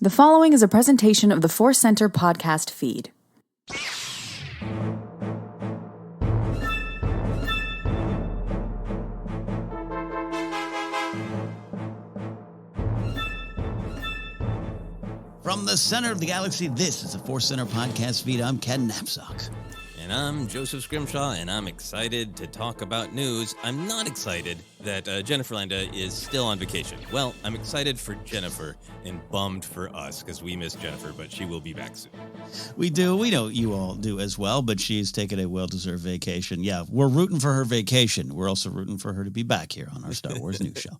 The following is a presentation of the ForceCenter podcast feed. From the center of the galaxy, this is the ForceCenter podcast feed. I'm Ken Napzok. And I'm Joseph Scrimshaw, and I'm excited to talk about news. I'm not excited that Jennifer Landa is still on vacation. Well, I'm excited for Jennifer and bummed for us because we miss Jennifer, but she will be back soon. We do. We know you all do as well, but she's taken a well-deserved vacation. Yeah, we're rooting for her vacation. We're also rooting for her to be back here on our Star Wars news show.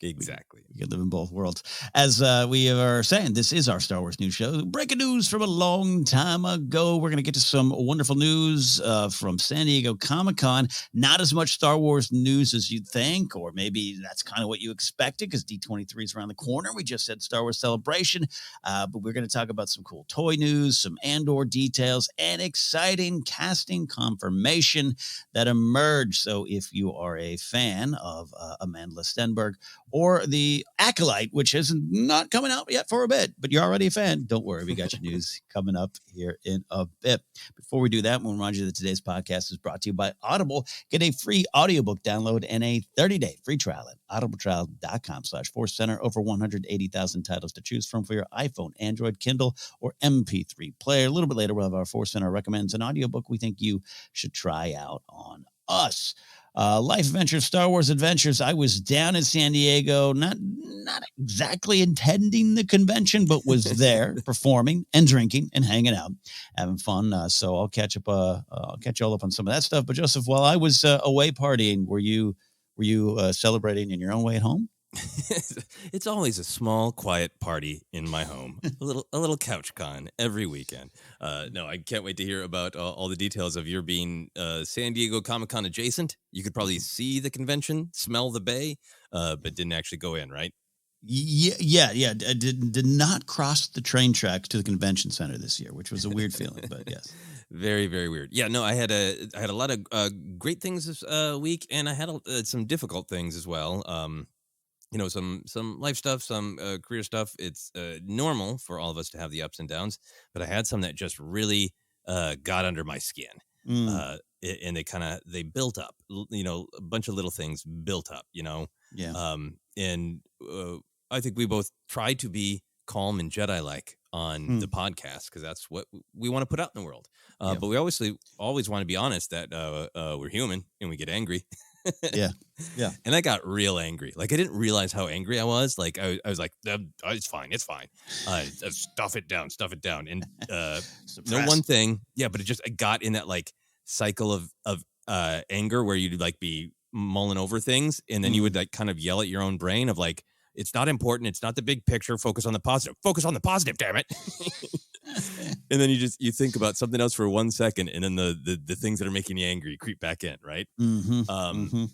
Exactly. We can live in both worlds. As we are saying, this is our Star Wars news show. Breaking news from a long time ago. We're going to get to some wonderful news from San Diego Comic-Con. Not as much Star Wars news as you'd think, or maybe that's kind of what you expected because D23 is around the corner. We just said Star Wars Celebration, but we're going to talk about some cool toy news, some Andor details, and exciting casting confirmation that emerged. So if you are a fan of Amandla Stenberg, or the Acolyte, which is not coming out yet for a bit, but you're already a fan. Don't worry, we got your news coming up here in a bit. Before we do that, we'll remind you that today's podcast is brought to you by Audible. Get a free audiobook download and a 30-day free trial at audibletrial.com/ForceCenter. Over 180,000 titles to choose from for your iPhone, Android, Kindle, or MP3 player. A little bit later, we'll have our ForceCenter recommends an audiobook we think you should try out on us. Life Adventures, Star Wars Adventures. I was down in San Diego, not exactly attending the convention, but was there performing and drinking and hanging out, having fun. So I'll catch up. I'll catch you all up on some of that stuff. But Joseph, while I was away partying, were you celebrating in your own way at home? It's always a small, quiet party in my home. A little couch con every weekend. No, I can't wait to hear about all the details of your being San Diego Comic-Con adjacent. You could probably see the convention, smell the bay, but didn't actually go in, right? Yeah. I did not cross the train tracks to the convention center this year, which was a weird feeling, but yes. Very, very weird. Yeah, no, I had a lot of great things this week, and I had some difficult things as well. Some life stuff, some career stuff. It's normal for all of us to have the ups and downs, but I had some that just really got under my skin. And they built up, a bunch of little things built up, Yeah. And I think we both tried to be calm and Jedi-like on the podcast because that's what we want to put out in the world. But we always want to be honest that we're human and we get angry. Yeah. And I got real angry. Like, I didn't realize how angry I was. Like, I was like, it's fine. Stuff it down. And no one thing. Yeah, but I got in that, like, cycle of anger where you'd, like, be mulling over things. And then you would, like, kind of yell at your own brain of, like, it's not important. It's not the big picture. Focus on the positive. Focus on the positive, damn it. And then you think about something else for 1 second, and then the things that are making you angry creep back in, right? And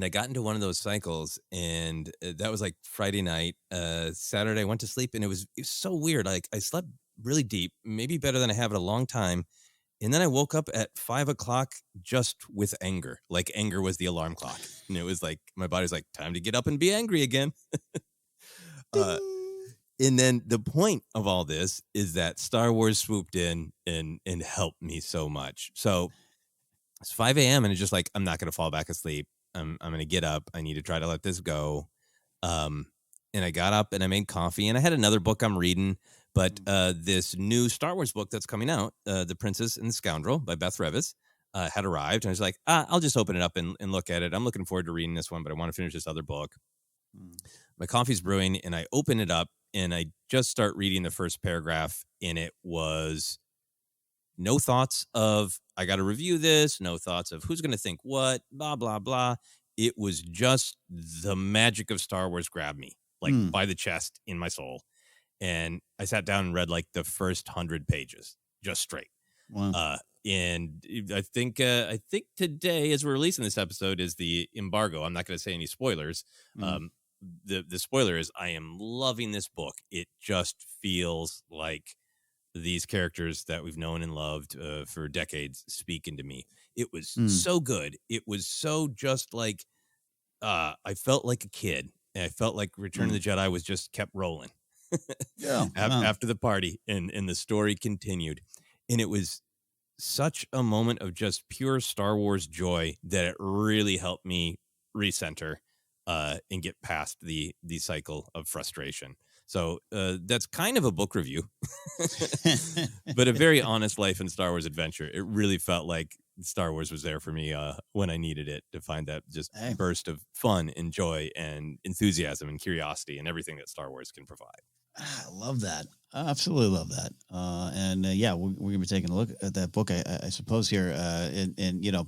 I got into one of those cycles, and that was like Friday night. Saturday, I went to sleep, and it was so weird. Like, I slept really deep, maybe better than I have in a long time. And then I woke up at 5 o'clock just with anger. Like, anger was the alarm clock. And it was like, my body's like, time to get up and be angry again. And then the point of all this is that Star Wars swooped in and helped me so much. So it's 5 a.m. and it's just like, I'm not going to fall back asleep. I'm going to get up. I need to try to let this go. And I got up and I made coffee, and I had another book I'm reading. But this new Star Wars book that's coming out, The Princess and the Scoundrel by Beth Revis, had arrived. And I was like, I'll just open it up and look at it. I'm looking forward to reading this one, but I want to finish this other book. My coffee's brewing, and I open it up, and I just start reading the first paragraph, and it was no thoughts of, I got to review this, no thoughts of who's going to think what, blah, blah, blah. It was just the magic of Star Wars grabbed me, like by the chest in my soul. And I sat down and read like the first 100 pages, just straight. Wow. And I think today, as we're releasing this episode, is the embargo. I'm not going to say any spoilers. The spoiler is I am loving this book. It just feels like these characters that we've known and loved for decades speak into me. It was so good. It was so just like I felt like a kid. And I felt like Return of the Jedi was just kept rolling. Yeah. Wow. after the party, and the story continued, and it was such a moment of just pure Star Wars joy that it really helped me recenter and get past the cycle of frustration. So that's kind of a book review, but a very honest life in Star Wars adventure. It really felt like Star Wars was there for me when I needed it, to find that just burst of fun and joy and enthusiasm and curiosity and everything that Star Wars can provide. I love that. I absolutely love that. Yeah, we're going to be taking a look at that book, I suppose, here. And you know,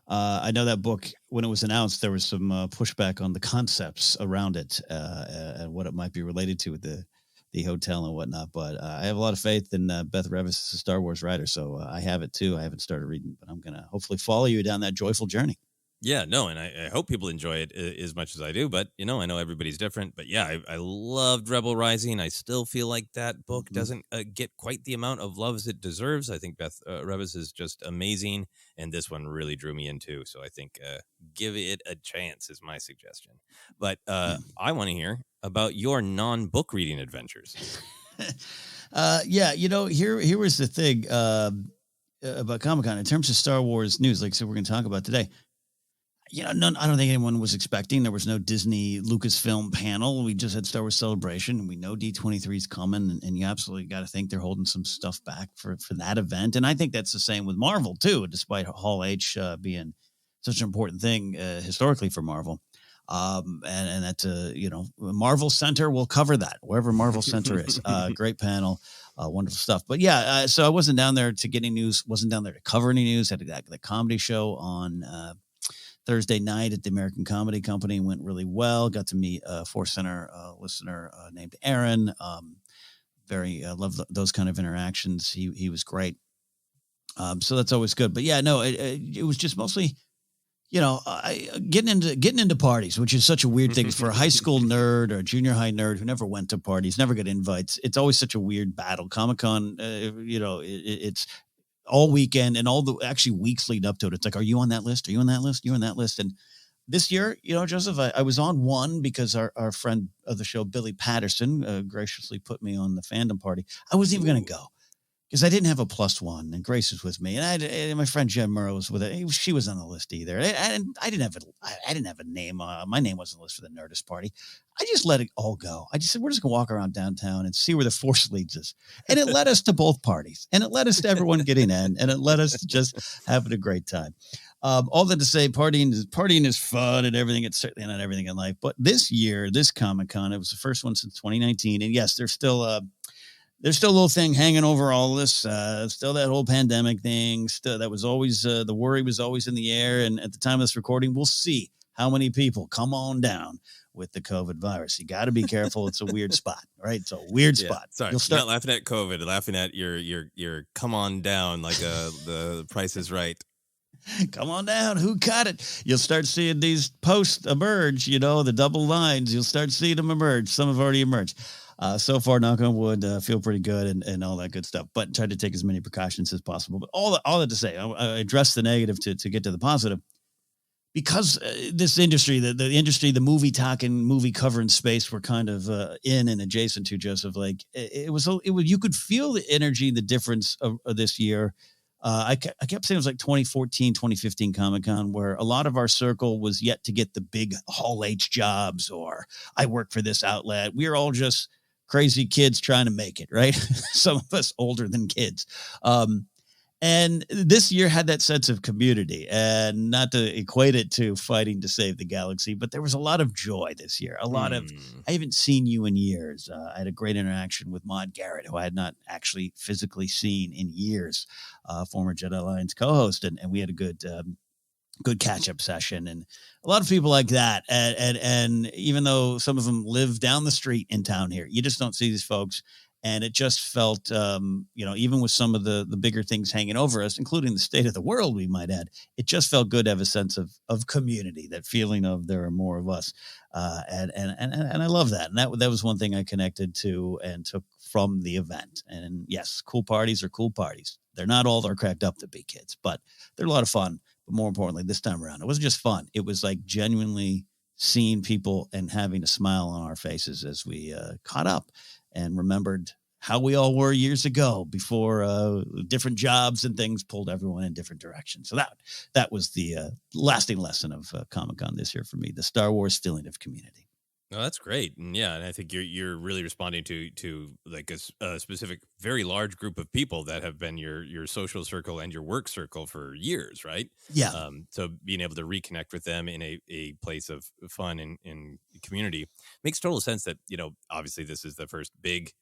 I know that book, when it was announced, there was some pushback on the concepts around it and what it might be related to with the hotel and whatnot. But I have a lot of faith in Beth Revis as a Star Wars writer. So I have it too. I haven't started reading, but I'm going to hopefully follow you down that joyful journey. Yeah, no, and I hope people enjoy it as much as I do. But, you know, I know everybody's different. But yeah, I loved Rebel Rising. I still feel like that book doesn't get quite the amount of love as it deserves. I think Beth Revis is just amazing. And this one really drew me in too. So I think give it a chance is my suggestion. But I want to hear about your non-book reading adventures. Yeah, you know, here was the thing about Comic-Con in terms of Star Wars news. Like I said, we're going to talk about today. You know, I don't think anyone was expecting. There was no Disney Lucasfilm panel. We just had Star Wars Celebration, and we know D23 is coming, and you absolutely got to think they're holding some stuff back for that event. And I think that's the same with Marvel too, despite Hall H being such an important thing historically for Marvel. And that's you know, Marvel Center will cover that wherever Marvel Center is. Great panel, wonderful stuff. But yeah, so I wasn't down there to get any news. Wasn't down there to cover any news. Had the comedy show on Thursday night at the American Comedy Company. Went really well. Got to meet a ForceCenter listener named Aaron. Very love those kind of interactions. He was great. So that's always good. But yeah, no, it was just mostly, you know, getting into parties, which is such a weird thing for a high school nerd or a junior high nerd who never went to parties, never got invites. It's always such a weird battle. Comic-Con, you know, it's all weekend and all the actually weeks lead up to it. It's like, are you on that list? Are you on that list? You on that list? And this year, you know, Joseph, I was on one because our friend of the show, Billy Patterson, graciously put me on the fandom party. I wasn't even going to go because I didn't have a +1, and Grace was with me, and my friend Jen Murrow was with it. She was on the list either. I didn't have a name. My name wasn't on the list for the Nerdist party. I just let it all go. I just said, we're just gonna walk around downtown and see where the Force leads us. And it led us to both parties, and it led us to everyone getting in, and it led us to just having a great time. All that to say, partying is fun and everything. It's certainly not everything in life, but this year, this Comic-Con, it was the first one since 2019, and yes, there's still a little thing hanging over all this. Still that whole pandemic thing. Still, that was always the worry was always in the air. And at the time of this recording, we'll see how many people come on down with the COVID virus. You got to be careful. It's a weird spot, right? It's a weird spot. Sorry, you're not laughing at COVID, laughing at your come on down, like the Price is Right. Come on down. Who cut it? You'll start seeing these posts emerge, you know, the double lines. You'll start seeing them emerge. Some have already emerged. So far, knock on wood, feel pretty good and all that good stuff, but try to take as many precautions as possible. But all that to say, I address the negative to get to the positive. Because this industry, the industry, the movie talking, movie covering space, we're kind of in and adjacent to, Joseph. Like it was, you could feel the energy, the difference of this year. I kept saying it was like 2014, 2015 Comic-Con, where a lot of our circle was yet to get the big Hall H jobs, or I work for this outlet. We are all just crazy kids trying to make it, right? Some of us older than kids. And this year had that sense of community, and not to equate it to fighting to save the galaxy, but there was a lot of joy this year. A lot of, I haven't seen you in years. I had a great interaction with Maude Garrett, who I had not actually physically seen in years, former Jedi Alliance co-host. And we had a good catch-up session, and a lot of people like that. And even though some of them live down the street in town here, you just don't see these folks. And it just felt, you know, even with some of the bigger things hanging over us, including the state of the world, we might add, it just felt good to have a sense of community, that feeling of there are more of us. And I love that. And that was one thing I connected to and took from the event. And yes, cool parties are cool parties. They're not all they're cracked up to be, kids, but they're a lot of fun. But more importantly, this time around, it wasn't just fun. It was like genuinely seeing people and having a smile on our faces as we caught up. and remembered how we all were years ago before different jobs and things pulled everyone in different directions. So that was the lasting lesson of Comic-Con this year for me, the Star Wars feeling of community. No, that's great. And yeah, and I think you're really responding to like a specific, very large group of people that have been your social circle and your work circle for years, right? Yeah. So being able to reconnect with them in a place of fun and community makes total sense. That, obviously this is the first big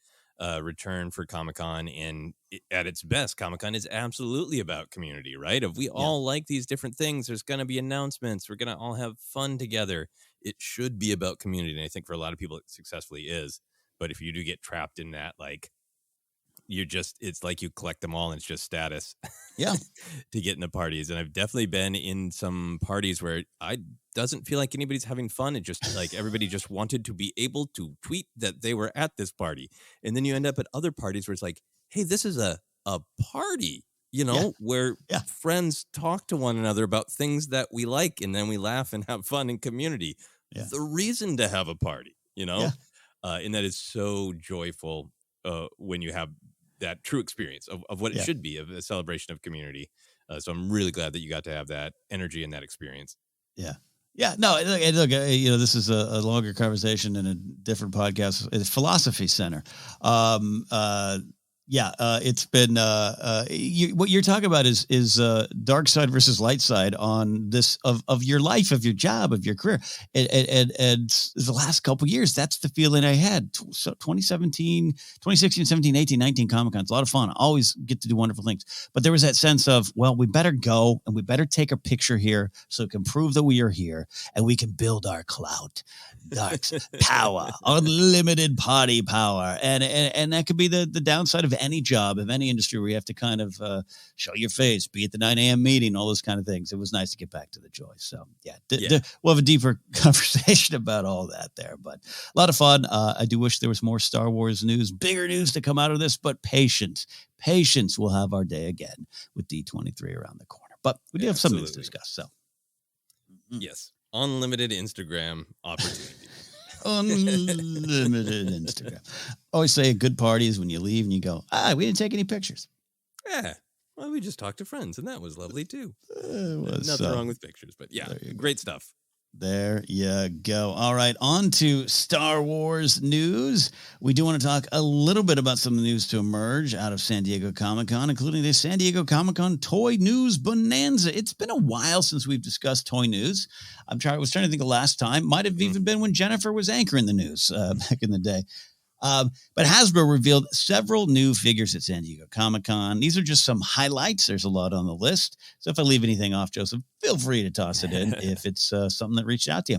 return for Comic-Con, and at its best, Comic-Con is absolutely about community, right? If we all like these different things, there's going to be announcements. We're going to all have fun together. It should be about community, and I think for a lot of people it successfully is. But if you do get trapped in that, like, it's like you collect them all and it's just status. Yeah. To get in the parties. And I've definitely been in some parties where I doesn't feel like anybody's having fun. It just like everybody just wanted to be able to tweet that they were at this party. And then you end up at other parties where it's like, hey, this is a party, where friends talk to one another about things that we like, and then we laugh and have fun in community. Yeah. The reason to have a party, and that is so joyful when you have that true experience of what it should be, of a celebration of community. So I'm really glad that you got to have that energy and that experience. Yeah. Yeah. No, look, this is a longer conversation in a different podcast. It's Philosophy Center. It's been what you're talking about is dark side versus light side on this of your life, of your job, of your career, and the last couple of years, that's the feeling I had. So 2016, 17, 18, 19 Comic-Cons, a lot of fun. I always get to do wonderful things, but there was that sense of, well, we better go and we better take a picture here so it can prove that we are here and we can build our clout. Dark's power, unlimited party power, and that could be the downside of any job, of any industry, where you have to kind of show your face, be at the 9 a.m. meeting, all those kind of things. It was nice to get back to the joy. So we'll have a deeper conversation about all that there, but a lot of fun. I do wish there was more Star Wars news, bigger news to come out of this, but patience. We'll have our day again with D23 around the corner, but we do have some news to discuss. So yes. Unlimited Instagram opportunity. Unlimited Instagram. Always say a good party is when you leave and you go, we didn't take any pictures. Yeah. Well, we just talked to friends, and that was lovely too. Nothing wrong with pictures, but great stuff. There you go. All right, on to Star Wars news. We do want to talk a little bit about some news to emerge out of San Diego Comic-Con, including the San Diego Comic-Con Toy News Bonanza. It's been a while since we've discussed toy news. I was trying to think the last time. Might have even been when Jennifer was anchoring the news back in the day. But Hasbro revealed several new figures at San Diego Comic-Con. These are just some highlights. There's a lot on the list. So if I leave anything off, Joseph, feel free to toss it in if it's something that reached out to you.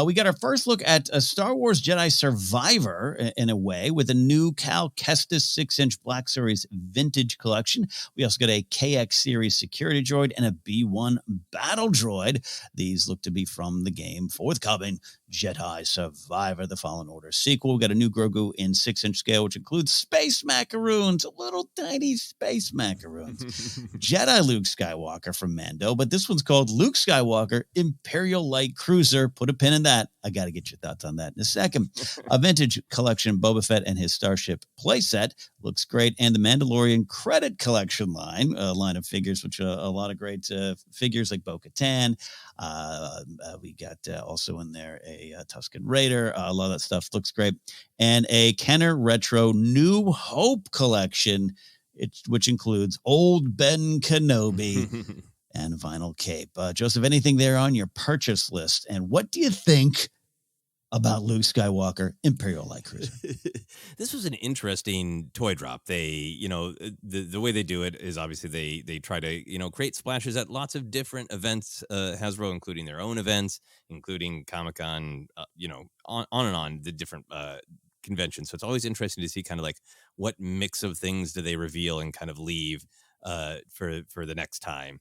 We got our first look at a Star Wars Jedi Survivor, in a way, with a new Cal Kestis 6-inch Black Series vintage collection. We also got a KX Series security droid and a B1 battle droid. These look to be from the game forthcoming Jedi Survivor, the Fallen Order sequel. We got a new Grogu in 6-inch scale, which includes space macaroons, little tiny space macaroons. Jedi Luke Skywalker from Mando, but this one's called Luke Skywalker Imperial Light Cruiser. Put a pin in that. I got to get your thoughts on that in a second. A vintage collection, Boba Fett and his Starship playset. Looks great. And the Mandalorian credit collection line, a line of figures, which a lot of great figures like Bo-Katan. We got also in there a Tusken Raider. A lot of that stuff looks great. And a Kenner Retro New Hope collection, which includes old Ben Kenobi and vinyl cape. Joseph, anything there on your purchase list? And what do you think about Luke Skywalker Imperial Light Cruiser? This was an interesting toy drop. They, the way they do it is obviously they try to, create splashes at lots of different events, Hasbro, including their own events, including Comic-Con, on and on the different conventions. So it's always interesting to see kind of like what mix of things do they reveal and kind of leave for the next time.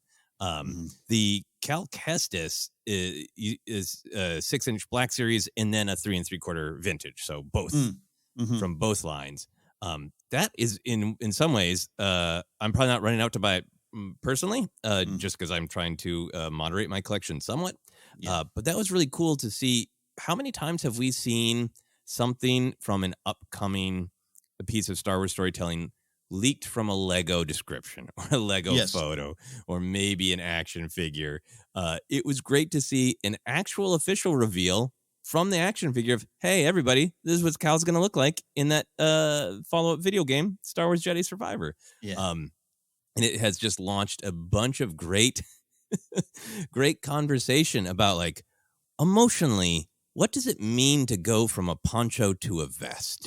The Cal Kestis is a 6-inch Black Series and then a 3 3/4 vintage. So both from both lines. That is in some ways, I'm probably not running out to buy it personally, just because I'm trying to moderate my collection somewhat. But that was really cool to see. How many times have we seen something from an upcoming a piece of Star Wars storytelling leaked from a Lego description or a Lego photo or maybe an action figure. It was great to see an actual official reveal from the action figure of, hey, everybody, this is what Cal's going to look like in that follow-up video game, Star Wars Jedi Survivor. Yeah. And it has just launched a bunch of great conversation about, like, emotionally, what does it mean to go from a poncho to a vest?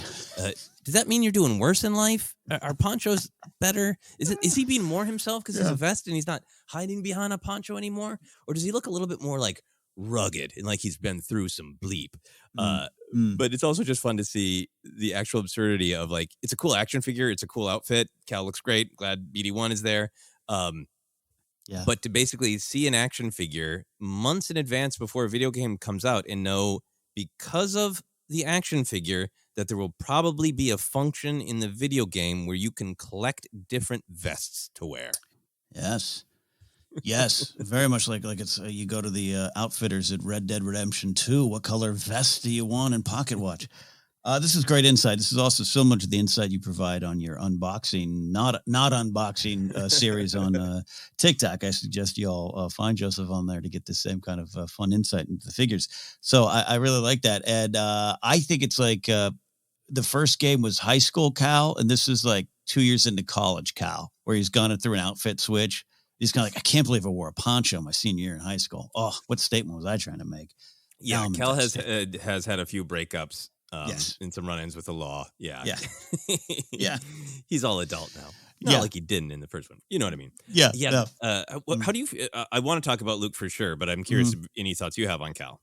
Does that mean you're doing worse in life? Are ponchos better? Is he being more himself because he's a vest and he's not hiding behind a poncho anymore? Or does he look a little bit more like rugged and like he's been through some bleep? But it's also just fun to see the actual absurdity of, like, it's a cool action figure. It's a cool outfit. Cal looks great. Glad BD1 is there. But to basically see an action figure months in advance before a video game comes out and know, because of the action figure, that there will probably be a function in the video game where you can collect different vests to wear. Yes. Yes, very much like it's you go to the outfitters at Red Dead Redemption 2. What color vest do you want in Pocket Watch? This is great insight. This is also so much of the insight you provide on your unboxing, not unboxing series on TikTok. I suggest you all find Joseph on there to get the same kind of fun insight into the figures. So I really like that. And I think it's like the first game was high school Cal, and this is like 2 years into college Cal, where he's gone through an outfit switch. He's kind of like, I can't believe I wore a poncho my senior year in high school. Oh, what statement was I trying to make? Yeah, Cal has had a few breakups. In some run-ins with the law. Yeah. He's all adult now. Not like he didn't in the first one. You know what I mean? Yeah. How do you? I want to talk about Luke for sure, but I'm curious if any thoughts you have on Cal.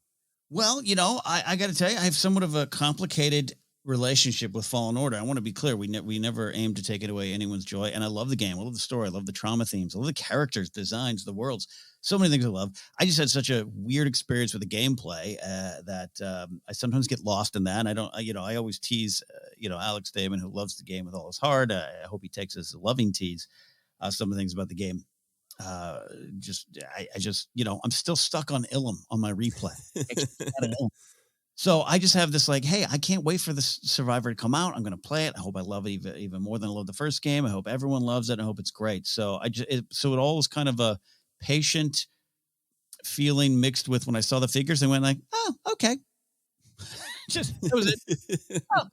Well, I got to tell you, I have somewhat of a complicated relationship with Fallen Order. I want to be clear. We never aim to take it away anyone's joy. And I love the game. I love the story. I love the trauma themes. I love the characters, designs, the worlds. So many things I love. I just had such a weird experience with the gameplay that I sometimes get lost in that. And I don't, I always tease, Alex Damon, who loves the game with all his heart. I hope he takes this as a loving tease. Some of the things about the game. I just, I'm still stuck on Ilum on my replay. So I just have this like, hey, I can't wait for this Survivor to come out. I'm going to play it. I hope I love it even more than I love the first game. I hope everyone loves it. I hope it's great. So it all was kind of a patient feeling mixed with when I saw the figures and went like, oh, okay. That was it. Oh,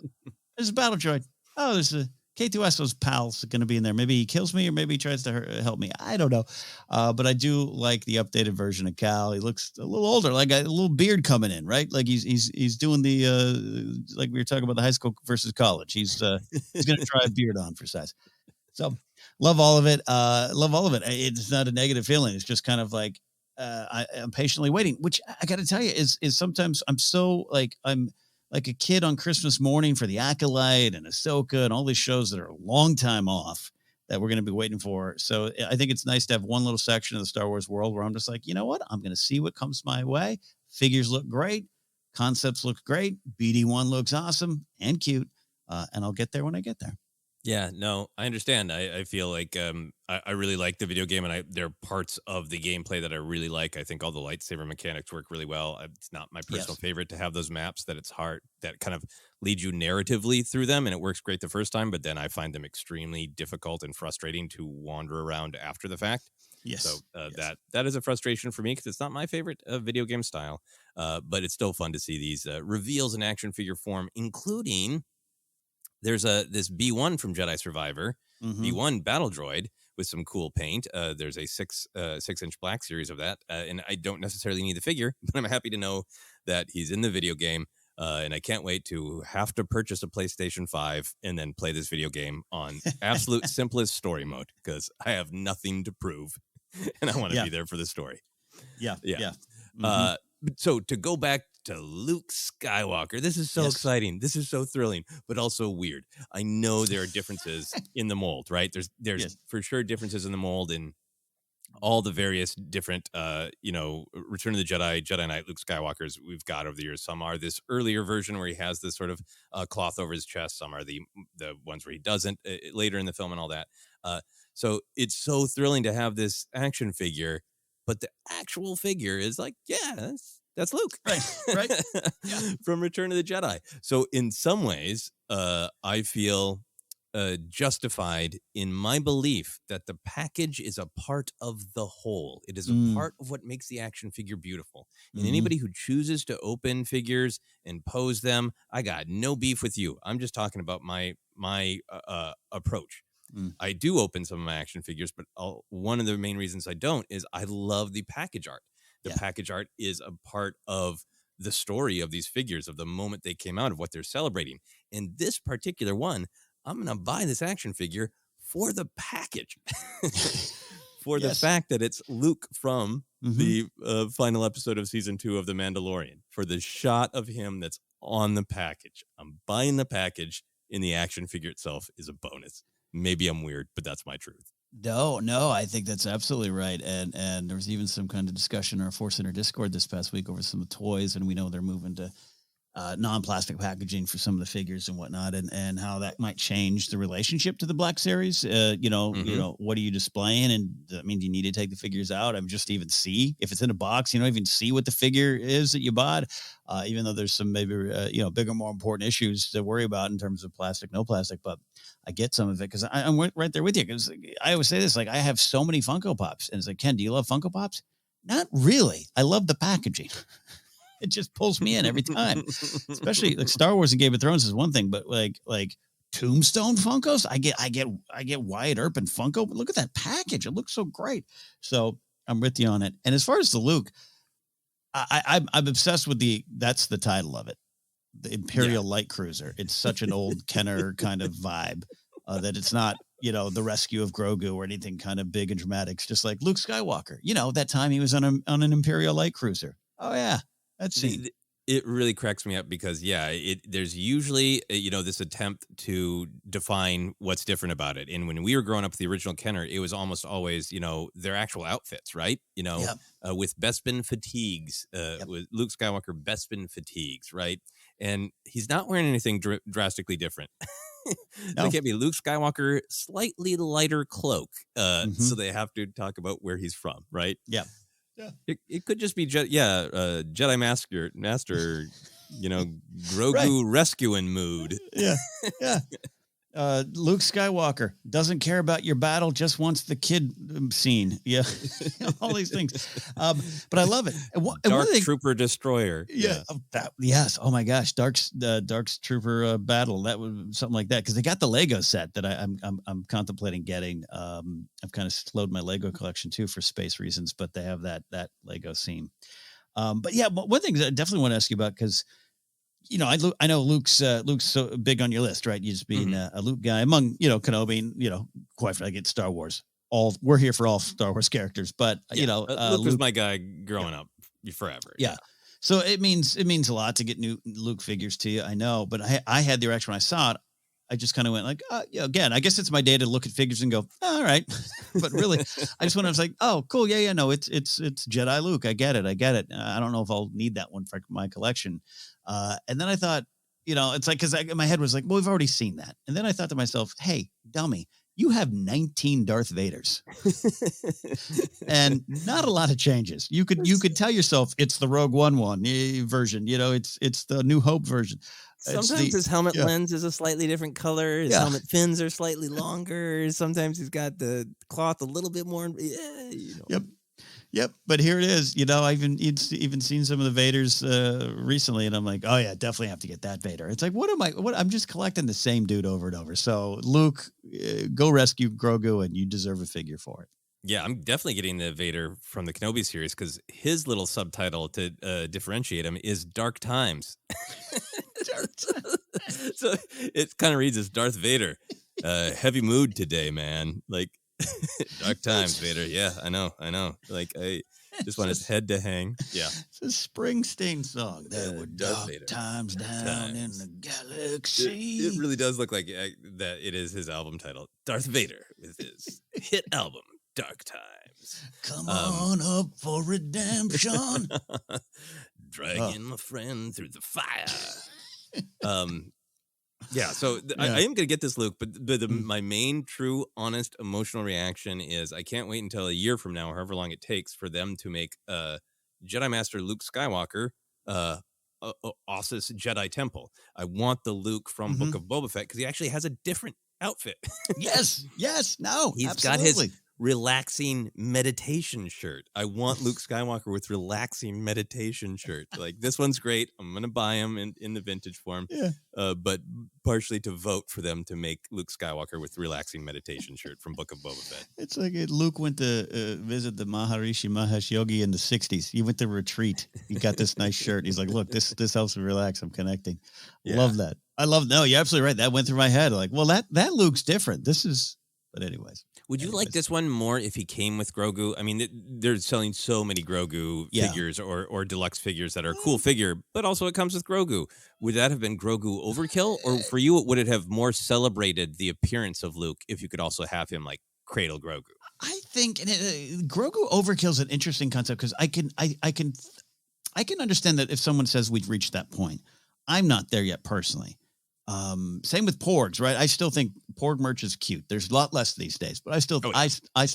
there's a battle droid. Oh, there's a K2SO's pals going to be in there. Maybe he kills me or maybe he tries to help me. I don't know. But I do like the updated version of Cal. He looks a little older, like a little beard coming in, right? Like he's doing the, like we were talking about the high school versus college. He's going to try a beard on for size. So love all of it. It's not a negative feeling. It's just kind of like, I'm patiently waiting, which I got to tell you is sometimes I'm so like, I'm like a kid on Christmas morning for the Acolyte and Ahsoka and all these shows that are a long time off that we're going to be waiting for. So I think it's nice to have one little section of the Star Wars world where I'm just like, you know what? I'm going to see what comes my way. Figures look great. Concepts look great. BD1 looks awesome and cute. And I'll get there when I get there. Yeah, no, I understand. I feel like I really like the video game, and there are parts of the gameplay that I really like. I think all the lightsaber mechanics work really well. It's not my personal favorite to have those maps that it's hard, that kind of lead you narratively through them, and it works great the first time, but then I find them extremely difficult and frustrating to wander around after the fact. Yes. So that is a frustration for me because it's not my favorite video game style, but it's still fun to see these reveals in action figure form, including... There's this B1 from Jedi Survivor, B1 battle droid with some cool paint. There's a 6-inch black series of that, and I don't necessarily need the figure, but I'm happy to know that he's in the video game, and I can't wait to have to purchase a PlayStation 5 and then play this video game on absolute simplest story mode because I have nothing to prove, and I want to be there for the story. Yeah. So to go back to Luke Skywalker, this is so exciting. This is so thrilling, but also weird. I know there are differences in the mold, right? There's for sure differences in the mold in all the various different, Return of the Jedi, Jedi Knight Luke Skywalkers we've got over the years. Some are this earlier version where he has this sort of cloth over his chest. Some are the ones where he doesn't later in the film and all that. So it's so thrilling to have this action figure. But the actual figure is like, That's Luke. Right. Yeah. From Return of the Jedi. So in some ways, I feel justified in my belief that the package is a part of the whole. It is a part of what makes the action figure beautiful. And anybody who chooses to open figures and pose them, I got no beef with you. I'm just talking about my approach. I do open some of my action figures, but one of the main reasons I don't is I love the package art. The package art is a part of the story of these figures, of the moment they came out, of what they're celebrating. And this particular one, I'm going to buy this action figure for the package, for the fact that it's Luke from the final episode of season 2 of The Mandalorian, for the shot of him that's on the package. I'm buying the package, and the action figure itself is a bonus. Maybe I'm weird, but that's my truth. No, I think that's absolutely right. And there was even some kind of discussion in our ForceCenter Discord this past week over some of the toys, and we know they're moving to non-plastic packaging for some of the figures and whatnot, and how that might change the relationship to the Black Series. You know, what are you displaying? And I mean, do you need to take the figures out? I'm just even see if it's in a box, you don't even see what the figure is that you bought, even though there's some maybe, bigger, more important issues to worry about in terms of plastic, no plastic, but I get some of it because I'm right there with you. Because I always say this, like I have so many Funko Pops, and it's like, Ken, do you love Funko Pops? Not really. I love the packaging. It just pulls me in every time, especially like Star Wars and Game of Thrones is one thing, but like Tombstone Funkos, I get Wyatt Earp and Funko, but look at that package. It looks so great. So I'm with you on it. And as far as the Luke, I'm obsessed with that's the title of it. The Imperial Light Cruiser. It's such an old Kenner kind of vibe that it's not, the rescue of Grogu or anything kind of big and dramatic. It's just like Luke Skywalker, that time he was on an Imperial Light Cruiser. Oh yeah. That scene. It really cracks me up because, there's usually, this attempt to define what's different about it. And when we were growing up with the original Kenner, it was almost always, their actual outfits, right? With Bespin fatigues, with Luke Skywalker Bespin fatigues, right? And he's not wearing anything drastically different. No. It can't be Luke Skywalker, slightly lighter cloak. So they have to talk about where he's from, right? Yeah. Yeah. It could just be Jedi Master, Grogu rescuing mood. Yeah. Luke Skywalker doesn't care about your battle, just wants the kid scene. Yeah, all these things. But I love it. Dark Trooper Destroyer. Yeah. Yes. Oh my gosh, Dark's Trooper battle. That was something like that because they got the Lego set that I'm contemplating getting. I've kind of slowed my Lego collection too for space reasons, but they have that Lego scene. But yeah, one thing that I definitely want to ask you about because. I know Luke's so big on your list, right? You just being a Luke guy among, Kenobi, quite frankly, it's Star Wars. We're here for all Star Wars characters, but Luke was my guy growing up forever. Yeah. So it means a lot to get new Luke figures to you. I know, but I had the reaction when I saw it. I just kind of went like, again, I guess it's my day to look at figures and go, all right. But really, I was like, oh, cool. Yeah. No, it's Jedi Luke. I get it. I don't know if I'll need that one for my collection. And then I thought, it's like, because my head was like, well, we've already seen that. And then I thought to myself, hey, dummy, you have 19 Darth Vaders and not a lot of changes. You could tell yourself it's the Rogue One version, it's the New Hope version. Sometimes his helmet lens is a slightly different color. His helmet fins are slightly longer. Sometimes he's got the cloth a little bit more. Yep. But here it is. I've even seen some of the Vaders recently, and I'm like, oh yeah, definitely have to get that Vader. It's like, what I'm just collecting the same dude over and over. So Luke, go rescue Grogu, and you deserve a figure for it. Yeah, I'm definitely getting the Vader from the Kenobi series because his little subtitle to differentiate him is Dark Times. So it kind of reads as Darth Vader. Heavy mood today, man. Like Dark Times, Vader. Yeah, I know. Like I just want his head to hang. Yeah, it's a Springsteen song. There were dark times down in the galaxy. It really does look like that. It is his album title, Darth Vader, with his hit album. Dark Times. Come on up for redemption. Dragging my friend through the fire. So I am going to get this, Luke, but my main, true, honest, emotional reaction is I can't wait until a year from now, or however long it takes for them to make Jedi Master Luke Skywalker, Ossus Jedi Temple. I want the Luke from Book of Boba Fett because he actually has a different outfit. Yes. No, he's absolutely. got his relaxing meditation shirt. I want Luke Skywalker with relaxing meditation shirt. Like, this one's great. I'm gonna buy him in the vintage form. But partially to vote for them to make Luke Skywalker with relaxing meditation shirt from Book of Boba Fett. It's like Luke went to visit the Maharishi Mahesh Yogi in the 60s. He went to retreat. He got this nice shirt. He's like, look, this helps me relax. I'm connecting. Love that. No, you're absolutely right. That went through my head. Like, well, that Luke's different. But anyways. Would you like this one more if he came with Grogu? I mean, they're selling so many Grogu figures or deluxe figures that are a cool figure, but also it comes with Grogu. Would that have been Grogu overkill? Or for you, would it have more celebrated the appearance of Luke if you could also have him like cradle Grogu? I think Grogu overkill is an interesting concept because I can understand that if someone says we've reached that point. I'm not there yet personally. Same with Porgs, right? I still think Porg merch is cute. There's a lot less these days, but I still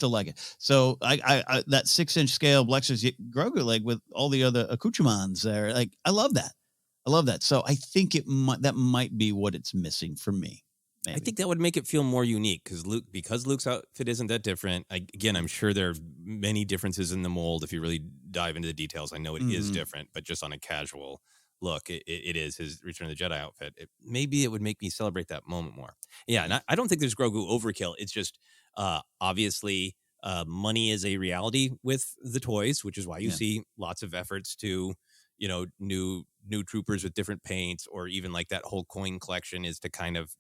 like it. So I that 6-inch scale Blexus Grogu leg with all the other accoutrements there, like I love that. So I think that might be what it's missing for me. Maybe. I think that would make it feel more unique because Luke's outfit isn't that different. I'm sure there are many differences in the mold. If you really dive into the details, I know it is different, but just on a casual look, it is his Return of the Jedi outfit. Maybe it would make me celebrate that moment more. Yeah, and I don't think there's Grogu overkill. It's just obviously money is a reality with the toys, which is why you see lots of efforts to, new troopers with different paints, or even like that whole coin collection is to kind of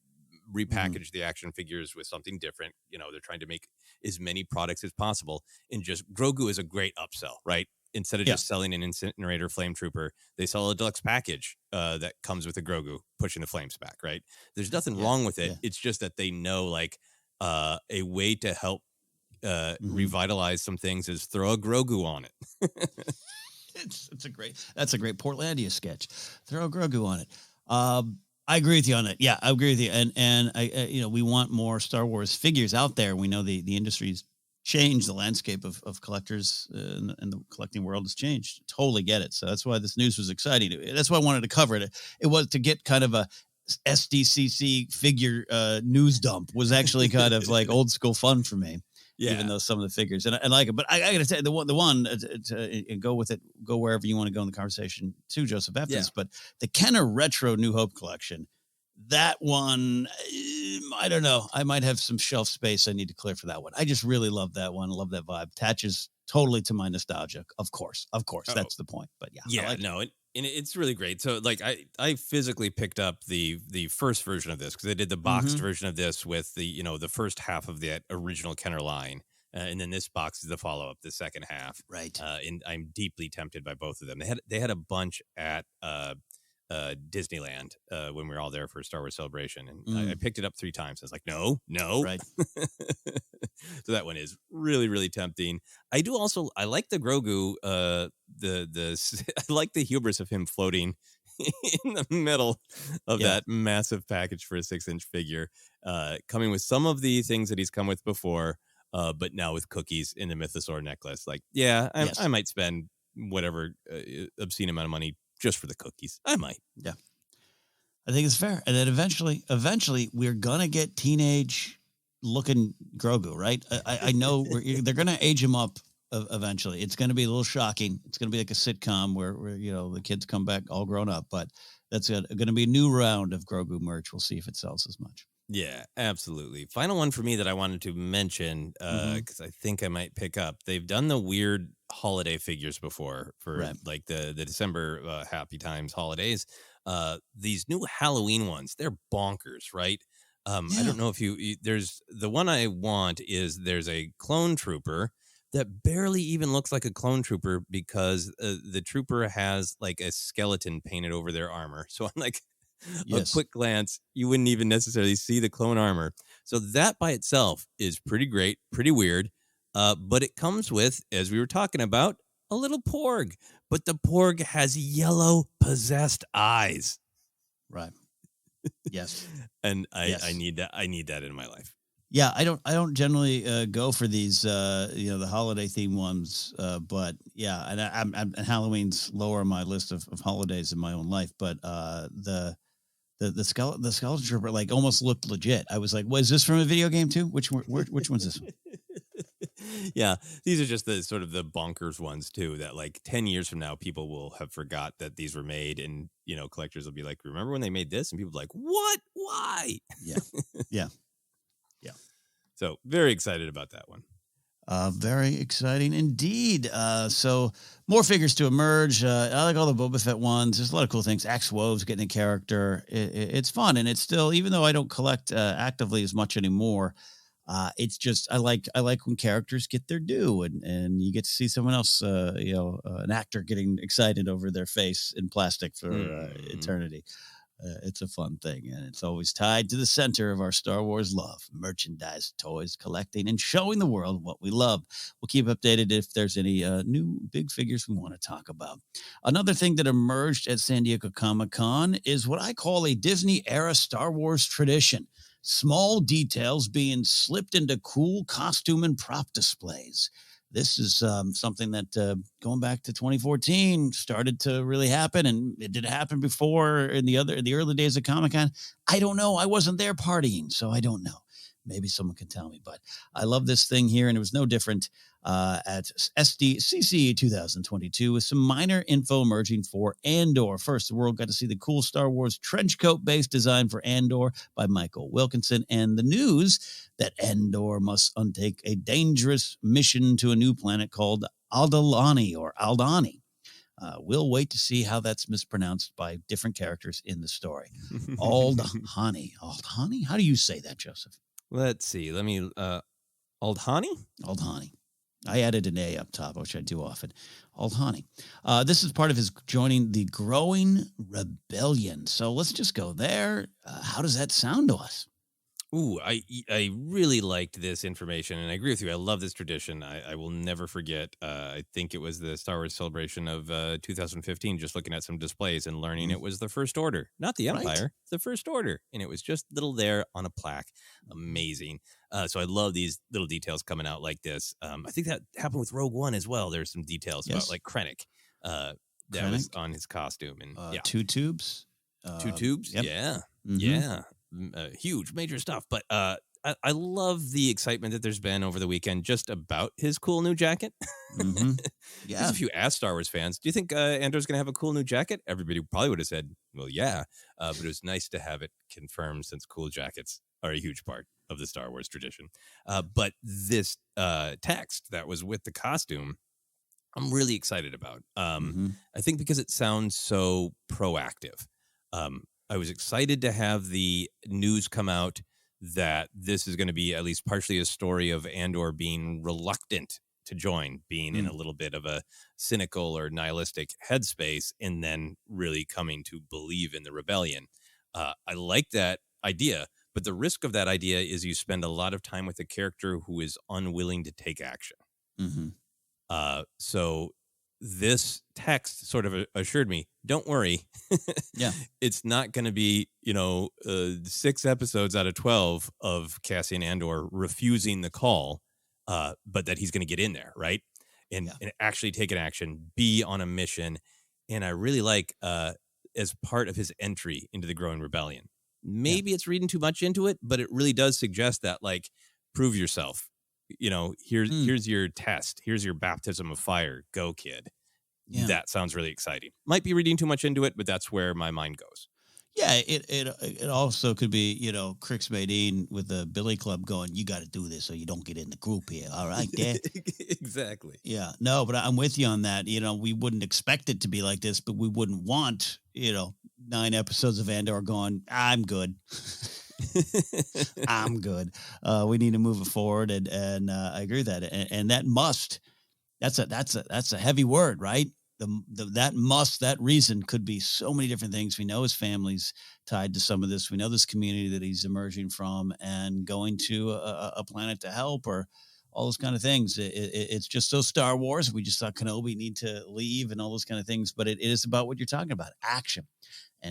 repackage the action figures with something different. They're trying to make as many products as possible, and just Grogu is a great upsell, right? Instead of just selling an incinerator flame trooper, they sell a deluxe package that comes with a Grogu pushing the flames back, right? There's nothing wrong with it. It's just that they know like a way to help revitalize some things is throw a Grogu on it. That's a great Portlandia sketch. Throw a Grogu on it. I agree with you on it. Yeah, I agree with you. And I we want more Star Wars figures out there. We know the industry's changed, the landscape of collectors and the collecting world has changed. Totally get it. So that's why this news was exciting. That's why I wanted to cover it. It was to get kind of a SDCC figure news dump was actually kind of like old school fun for me. Yeah. Even though some of the figures and I like it, but I got to tell you the one and go with it, go wherever you want to go in the conversation too, Joseph, after this, but the Kenner Retro New Hope collection, that one, I don't know. I might have some shelf space I need to clear for that one. I just really love that one. I love that vibe. Attaches totally to my nostalgia. Of course. That's the point. But it's really great. So like I physically picked up the first version of this because I did the boxed version of this with the the first half of the original Kenner line. And then this box is the follow-up, the second half. Right. And I'm deeply tempted by both of them. They had a bunch at Disneyland when we were all there for Star Wars Celebration, and I picked it up 3 times. I was like, no, right. So that one is really, really tempting. I like the Grogu. I like the hubris of him floating in the middle of that massive package for a 6-inch figure, coming with some of the things that he's come with before, but now with cookies in the Mythosaur necklace. Like, I might spend whatever obscene amount of money just for the cookies. I might. Yeah. I think it's fair. And then eventually we're going to get teenage looking Grogu, right? I know they're going to age him up eventually. It's going to be a little shocking. It's going to be like a sitcom where the kids come back all grown up, but that's going to be a new round of Grogu merch. We'll see if it sells as much. Yeah, absolutely. Final one for me that I wanted to mention, because I think I might pick up. They've done the weird holiday figures before for like the December Happy Times holidays. These new Halloween ones, they're bonkers, right? I don't know if there's the one I want is there's a clone trooper that barely even looks like a clone trooper because the trooper has like a skeleton painted over their armor. So I'm like, a quick glance, you wouldn't even necessarily see the clone armor. So that by itself is pretty great, pretty weird. But it comes with, as we were talking about, a little Porg. But the Porg has yellow possessed eyes. Right. Yes. And I need that. I need that in my life. Yeah, I don't generally go for these, the holiday theme ones. But yeah, and I'm Halloween's lower on my list of holidays in my own life. But the Skeleton Trooper like almost looked legit. I was like, "Was this from a video game too? Which one's this one?" Yeah, these are just the sort of the bonkers ones too. That like 10 years from now, people will have forgot that these were made, and collectors will be like, "Remember when they made this?" And people are like, "What? Why?" Yeah, yeah. So very excited about that one. Very exciting indeed. So more figures to emerge. I like all the Boba Fett ones. There's a lot of cool things. Axe Wove's getting a character. It's fun, and it's still, even though I don't collect actively as much anymore, it's just I like when characters get their due, and you get to see someone else, an actor getting excited over their face in plastic for eternity. It's a fun thing, and it's always tied to the center of our Star Wars love: merchandise, toys, collecting, and showing the world what we love. We'll keep updated if there's any new big figures we want to talk about. Another thing that emerged at San Diego Comic-Con is what I call a Disney-era Star Wars tradition: small details being slipped into cool costume and prop displays. This is something that going back to 2014 started to really happen, and it did happen before in the early days of Comic-Con. I don't know. I wasn't there partying, so I don't know. Maybe someone can tell me, but I love this thing here, and it was no different at SDCC 2022 with some minor info emerging for Andor. First, the world got to see the cool Star Wars trench coat-based design for Andor by Michael Wilkinson, and the news that Andor must undertake a dangerous mission to a new planet called Aldalani or Aldani. We'll wait to see how that's mispronounced by different characters in the story. Aldhani. Aldhani? How do you say that, Joseph? Let's see. Let me, Aldhani? Aldhani. I added an A up top, which I do often. Aldhani. This is part of his joining the growing rebellion. So let's just go there. How does that sound to us? Ooh, I really liked this information, and I agree with you. I love this tradition. I will never forget. I think it was the Star Wars Celebration of 2015, just looking at some displays and learning it was the First Order, not the Empire, the First Order. And it was just little there on a plaque. Amazing. So I love these little details coming out like this. I think that happened with Rogue One as well. There's some details about like Krennic that was on his costume. And two tubes. Two tubes? Yep. Yeah. Mm-hmm. Yeah. Huge, major stuff. But I love the excitement that there's been over the weekend just about his cool new jacket. Mm-hmm. Yeah. If you ask Star Wars fans, do you think Andor's going to have a cool new jacket? Everybody probably would have said, well, yeah. But it was nice to have it confirmed, since cool jackets are a huge part of the Star Wars tradition. But this text that was with the costume, I'm really excited about. I think because it sounds so proactive. I was excited to have the news come out that this is going to be at least partially a story of Andor being reluctant to join, being in a little bit of a cynical or nihilistic headspace, and then really coming to believe in the rebellion. I like that idea, but the risk of that idea is you spend a lot of time with a character who is unwilling to take action. So this text sort of assured me, don't worry. It's not going to be, 6 episodes out of 12 of Cassian Andor refusing the call, but that he's going to get in there, right? And actually take an action, be on a mission. And I really like, as part of his entry into the growing rebellion, maybe it's reading too much into it, but it really does suggest that, like, prove yourself. Here's your test. Here's your baptism of fire. Go, kid. Yeah. That sounds really exciting. Might be reading too much into it, but that's where my mind goes. Yeah, it also could be, Crix Madine with the Billy Club going, you got to do this so you don't get in the group here. All right, Dad? Exactly. Yeah, no, but I'm with you on that. We wouldn't expect it to be like this, but we wouldn't want, 9 episodes of Andor going, I'm good. I'm good. We need to move it forward, and I agree with that. And that must, that's a heavy word, right? That reason could be so many different things. We know his family's tied to some of this. We know this community that he's emerging from and going to a planet to help, or all those kind of things. It's just so Star Wars. We just thought Kenobi need to leave and all those kind of things, but it is about what you're talking about, action.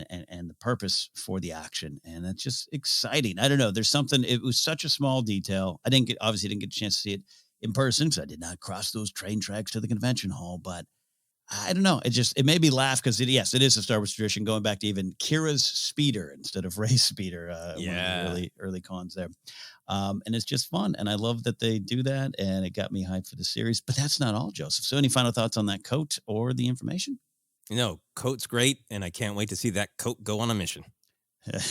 and the purpose for the action. And it's just exciting. I don't know. There's something, it was such a small detail. Obviously didn't get a chance to see it in person because I did not cross those train tracks to the convention hall, but I don't know. It made me laugh because it is a Star Wars tradition going back to even Kira's speeder instead of Rey's speeder. One of the early cons there. And it's just fun. And I love that they do that. And it got me hyped for the series, but that's not all, Joseph. So any final thoughts on that coat or the information? Coat's great. And I can't wait to see that coat go on a mission.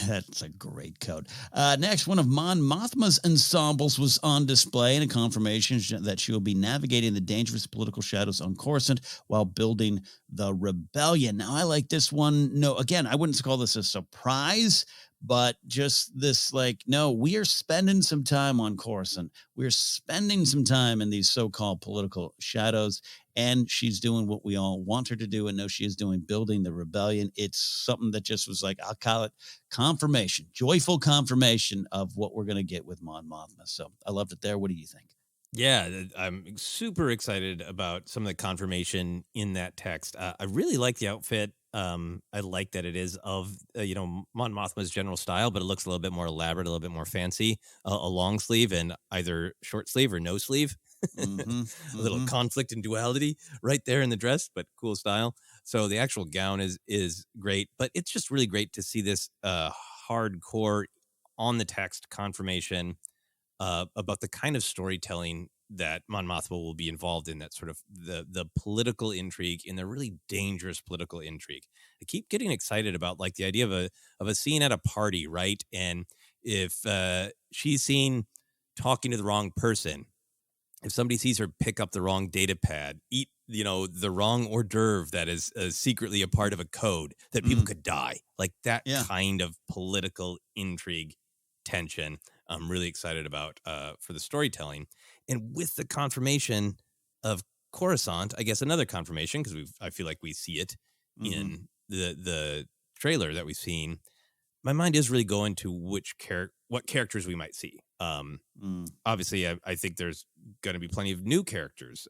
That's a great coat. Next, one of Mon Mothma's ensembles was on display in a confirmation that she will be navigating the dangerous political shadows on Coruscant while building the rebellion. Now, I like this one. No, again, I wouldn't call this a surprise, but just this we are spending some time on Coruscant. We're spending some time in these so-called political shadows. And she's doing what we all want her to do and know she is doing, building the rebellion. It's something that just was I'll call it confirmation, joyful confirmation of what we're going to get with Mon Mothma. So I loved it there. What do you think? Yeah, I'm super excited about some of the confirmation in that text. I really like the outfit. I like that it is of, Mon Mothma's general style, but it looks a little bit more elaborate, a little bit more fancy, a long sleeve and either short sleeve or no sleeve. A little conflict and duality right there in the dress, but cool style. So the actual gown is great, but it's just really great to see this hardcore on the text confirmation about the kind of storytelling that Mon Mothma will be involved in, that sort of the political intrigue, in the really dangerous political intrigue. I keep getting excited about the idea of a scene at a party, right? And if she's seen talking to the wrong person, if somebody sees her pick up the wrong data pad, eat, the wrong hors d'oeuvre that is secretly a part of a code, that people could die. That kind of political intrigue tension, I'm really excited about for the storytelling. And with the confirmation of Coruscant, I guess another confirmation, because I feel like we see it in the trailer that we've seen. My mind is really going to what characters we might see. Obviously, I think there's going to be plenty of new characters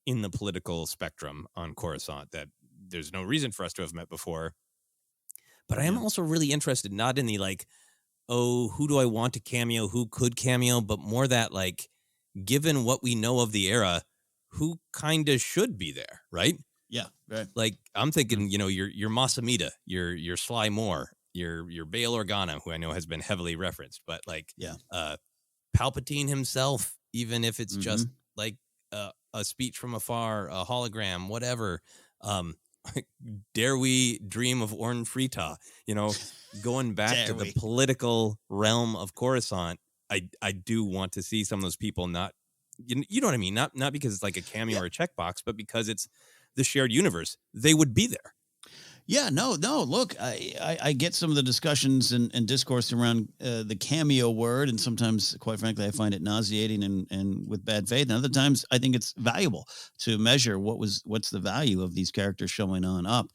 in the political spectrum on Coruscant that there's no reason for us to have met before. But I am also really interested, not in the who do I want to cameo, who could cameo, but more that given what we know of the era, who kind of should be there, right? Yeah, right. I'm thinking, your Masamita, your Sly Moore, your Bail Organa, who I know has been heavily referenced, but Palpatine himself, even if it's just a speech from afar, a hologram, whatever. Dare we dream of Orn Frita? Going back to the political realm of Coruscant, I do want to see some of those people. Not, you know what I mean? Not because it's like a cameo or a checkbox, but because it's the shared universe. They would be there. Yeah, no. Look, I get some of the discussions and discourse around the cameo word, and sometimes, quite frankly, I find it nauseating and with bad faith. And other times, I think it's valuable to measure what's the value of these characters showing on up.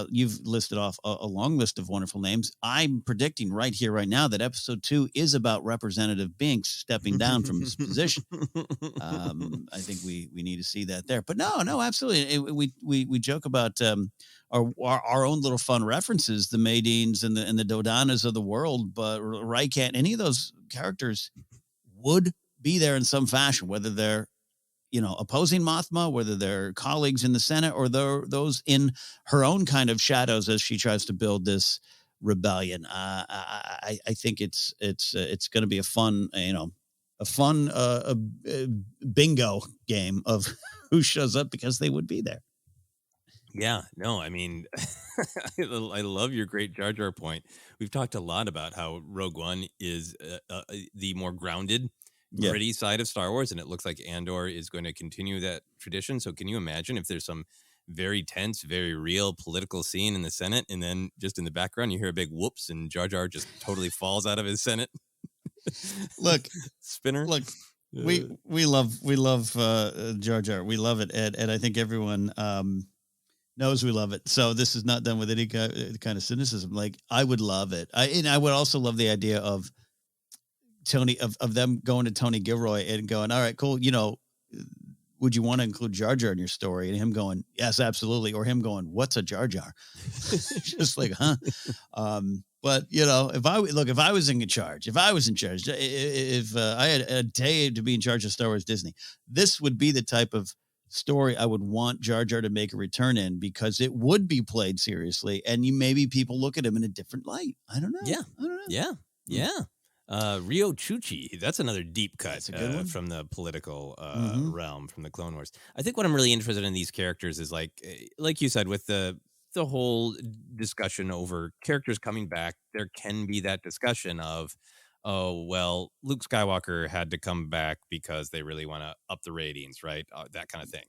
You've listed off a long list of wonderful names. I'm predicting right here, right now, that episode 2 is about Representative Binks stepping down from his position. I think we need to see that there. But no, absolutely. We joke about our own little fun references, the Maydines and the Dodanas of the world, but Rykant, any of those characters would be there in some fashion, whether they're, opposing Mothma, whether they're colleagues in the Senate, or those in her own kind of shadows as she tries to build this rebellion. I think it's going to be a fun bingo game of who shows up, because they would be there. Yeah, no, I mean, I love your great Jar Jar point. We've talked a lot about how Rogue One is the more grounded, gritty side of Star Wars, and it looks like Andor is going to continue that tradition. So can you imagine if there's some very tense, very real political scene in the Senate, and then just in the background you hear a big whoops and Jar Jar just totally falls out of his Senate? Look, spinner. Look, we love Jar Jar. We love it, and I think everyone knows we love it. So this is not done with any kind of cynicism. I would love it. I would also love the idea of Tony, of them going to Tony Gilroy and going, all right, cool. would you want to include Jar Jar in your story? And him going, yes, absolutely. Or him going, what's a Jar Jar? Just like, huh? But if I was in charge, if I had a day to be in charge of Star Wars Disney, this would be the type of story I would want Jar Jar to make a return in, because it would be played seriously, and maybe people look at him in a different light. I don't know. Yeah. I don't know. Yeah. Rio Chuchi, that's another deep cut That's a good one. from the political realm, from the Clone Wars. I think what I'm really interested in these characters is like you said, with the whole discussion over characters coming back, there can be that discussion of, oh, well, Luke Skywalker had to come back because they really want to up the ratings, right? That kind of thing.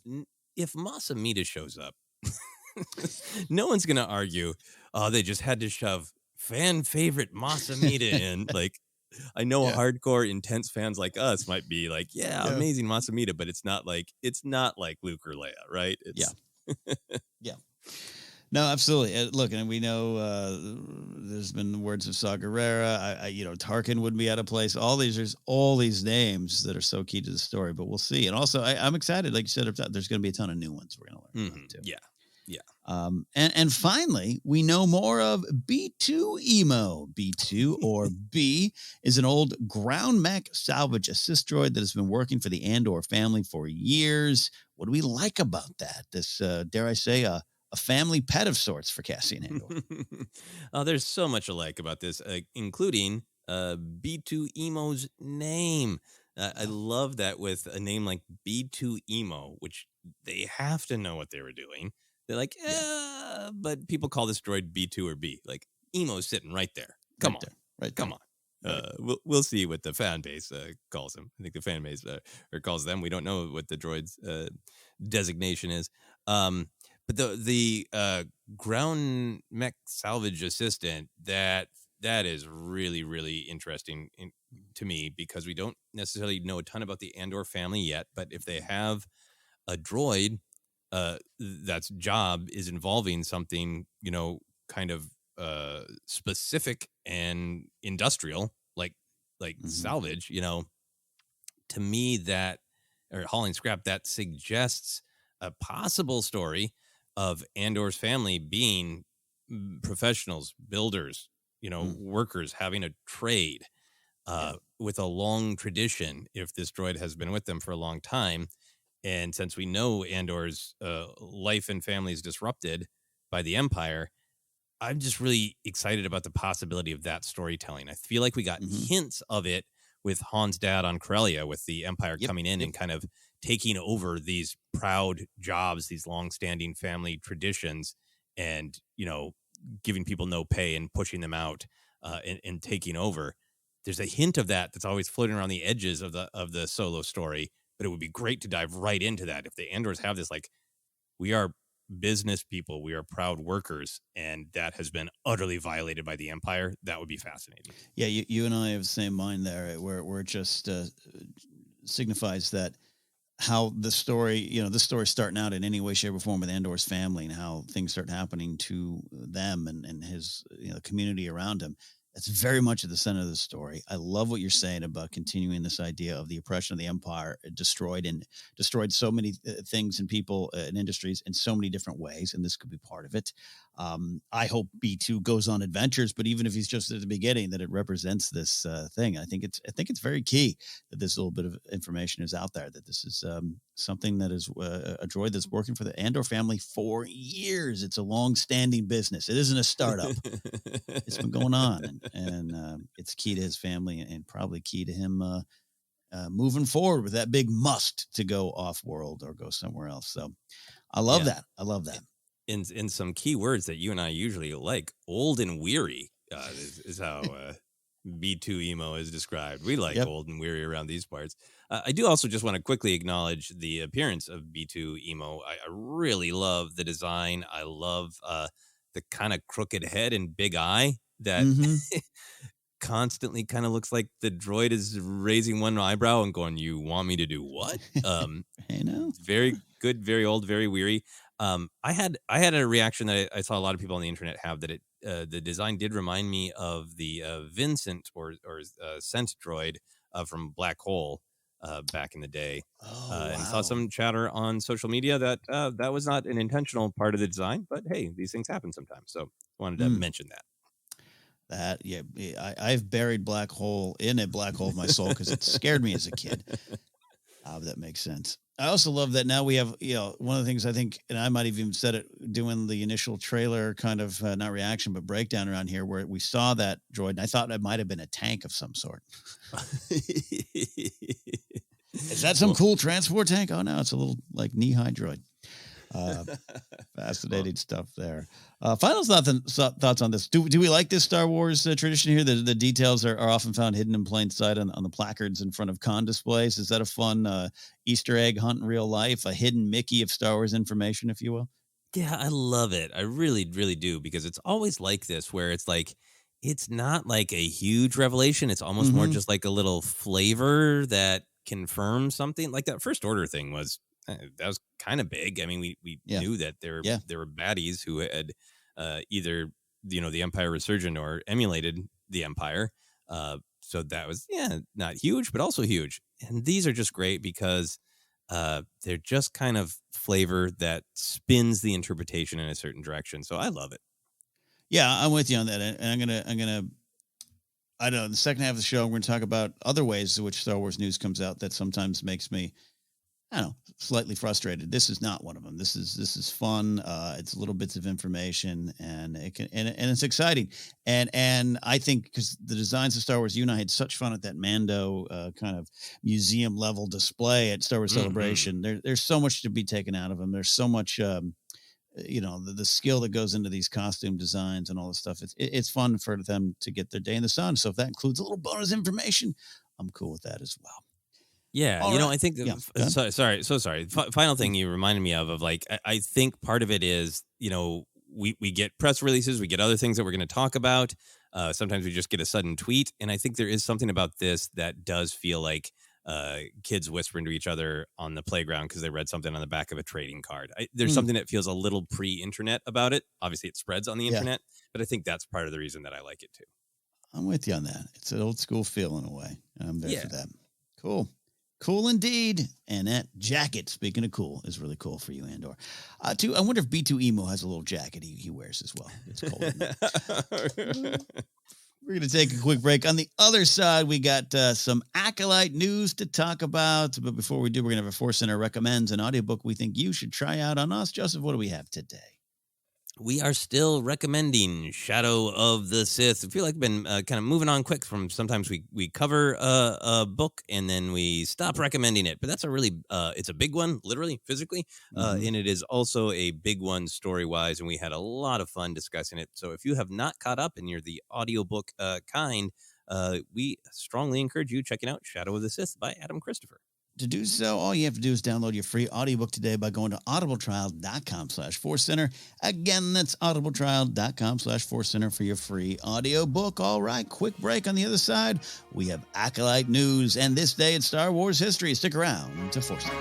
Yeah. If Mas Amedda shows up, no one's going to argue, oh, they just had to shove fan favorite Mas Amedda in. Like, I know hardcore intense fans like us might be like, amazing Mas Amedda, but it's not like Luke or Leia, right? Yeah. No, absolutely. Look, and we know there's been words of Saw Gerrera. Tarkin wouldn't be out of place. There's all these names that are so key to the story, but we'll see. And also, I'm excited. Like you said, there's going to be a ton of new ones we're going to learn about too. Yeah. And finally, we know more of B2 Emo. B2, or B, is an old ground mech salvage assist droid that has been working for the Andor family for years. What do we like about that? This, dare I say, a family pet of sorts for Cassian Andor. There's so much alike about this, including B2 Emo's name. I love that with a name like B2 Emo, which they have to know what they were doing. They're like, but people call this droid B2 or B. Like, Emo's sitting right there. Come on. We'll see what the fan base calls him. I think the fan base or calls them. We don't know what the droid's designation is. But the ground mech salvage assistant, that is really, really interesting to me, because we don't necessarily know a ton about the Andor family yet. But if they have a droid that's job is involving something, kind of specific and industrial, like salvage, to me, that, or hauling scrap, that suggests a possible story of Andor's family being professionals, builders, workers, having a trade with a long tradition, if this droid has been with them for a long time. And since we know Andor's life and family is disrupted by the Empire, I'm just really excited about the possibility of that storytelling. I feel like we got hints of it with Han's dad on Corellia, with the Empire coming in and kind of taking over these proud jobs, these long-standing family traditions, and, giving people no pay and pushing them out and taking over. There's a hint of that that's always floating around the edges of the Solo story. But it would be great to dive right into that. If the Andors have this, like, we are business people, we are proud workers, and that has been utterly violated by the Empire, that would be fascinating. Yeah, you and I have the same mind there, where it just signifies that how the story, this story starting out in any way, shape, or form with Andor's family, and how things start happening to them and his community around him. That's very much at the center of the story. I love what you're saying about continuing this idea of the oppression of the Empire. It destroyed so many things and people and industries in so many different ways, and this could be part of it. I hope B2 goes on adventures, but even if he's just at the beginning, that it represents this thing. I think it's very key that this little bit of information is out there, that this is something that is a droid that's working for the Andor family for years. It's a long-standing business. It isn't a startup. It's been going on, and it's key to his family, and probably key to him moving forward with that big must to go off-world or go somewhere else. So I love that. I love that. In some key words that you and I usually like, old and weary is how B2 Emo is described. We like old and weary around these parts. I do also just want to quickly acknowledge the appearance of B2 Emo. I really love the design. I love the kind of crooked head and big eye that constantly kind of looks like the droid is raising one eyebrow and going, "You want me to do what?" I know. Very good, very old, very weary. I had a reaction that I saw a lot of people on the internet have, that the design did remind me of the Vincent or Scent droid from Black Hole, back in the day. Oh, And saw wow. some chatter on social media that that was not an intentional part of the design, but hey, these things happen sometimes. So wanted to mention that. I've buried black hole in a black hole of my soul because it scared me as a kid. That makes sense. I also love that now we have, one of the things I think, and I might have even said it doing the initial trailer kind of not reaction, but breakdown around here where we saw that droid and I thought it might have been a tank of some sort. Is that some cool transport tank? Oh, no, it's a little like knee-high droid. Fascinating stuff there. Final thoughts on this. Do we like this Star Wars tradition here? The details are often found hidden in plain sight on the placards in front of con displays. Is that a fun Easter egg hunt in real life? A hidden Mickey of Star Wars information, if you will? Yeah, I love it. I really, really do, because it's always like this where it's like, it's not like a huge revelation. It's almost more just like a little flavor that confirms something. Like that First Order thing was, that was kind of big. I mean, we knew that there were baddies who had either, the Empire resurgent or emulated the Empire. So that was, not huge, but also huge. And these are just great because they're just kind of flavor that spins the interpretation in a certain direction. So I love it. Yeah, I'm with you on that. And I'm gonna I know in the second half of the show, we're going to talk about other ways in which Star Wars news comes out that sometimes makes me, I don't know, slightly frustrated. This is not one of them. This is fun. It's little bits of information, and it's exciting. And I think because the designs of Star Wars, you and I had such fun at that Mando kind of museum level display at Star Wars Celebration. There's so much to be taken out of them. There's so much, the skill that goes into these costume designs and all this stuff. It's fun for them to get their day in the sun. So if that includes a little bonus information, I'm cool with that as well. Yeah, all right. I think sorry. Final thing you reminded me of like, I think part of it is, we get press releases, we get other things that we're going to talk about. Sometimes we just get a sudden tweet, and I think there is something about this that does feel like kids whispering to each other on the playground because they read something on the back of a trading card. There's something that feels a little pre-internet about it. Obviously, it spreads on the internet, but I think that's part of the reason that I like it too. I'm with you on that. It's an old school feel in a way. I'm there for that. Cool indeed. And that jacket, speaking of cool, is really cool for you, Andor. I wonder if B2 Emo has a little jacket he wears as well. It's cold. We're going to take a quick break. On the other side, we got some Acolyte news to talk about. But before we do, we're going to have a ForceCenter recommends an audiobook we think you should try out on us. Joseph, what do we have today? We are still recommending Shadow of the Sith. I feel like we've been kind of moving on quick from sometimes we cover a book and then we stop recommending it. But that's it's a big one, literally, physically. And it is also a big one story-wise. And we had a lot of fun discussing it. So if you have not caught up and you're the audiobook kind, we strongly encourage you checking out Shadow of the Sith by Adam Christopher. To do so, all you have to do is download your free audiobook today by going to audibletrial.com/ForceCenter. Again, that's audibletrial.com/ForceCenter for your free audiobook. All right, quick break. On the other side, we have Acolyte news and this day in Star Wars history. Stick around to ForceCenter.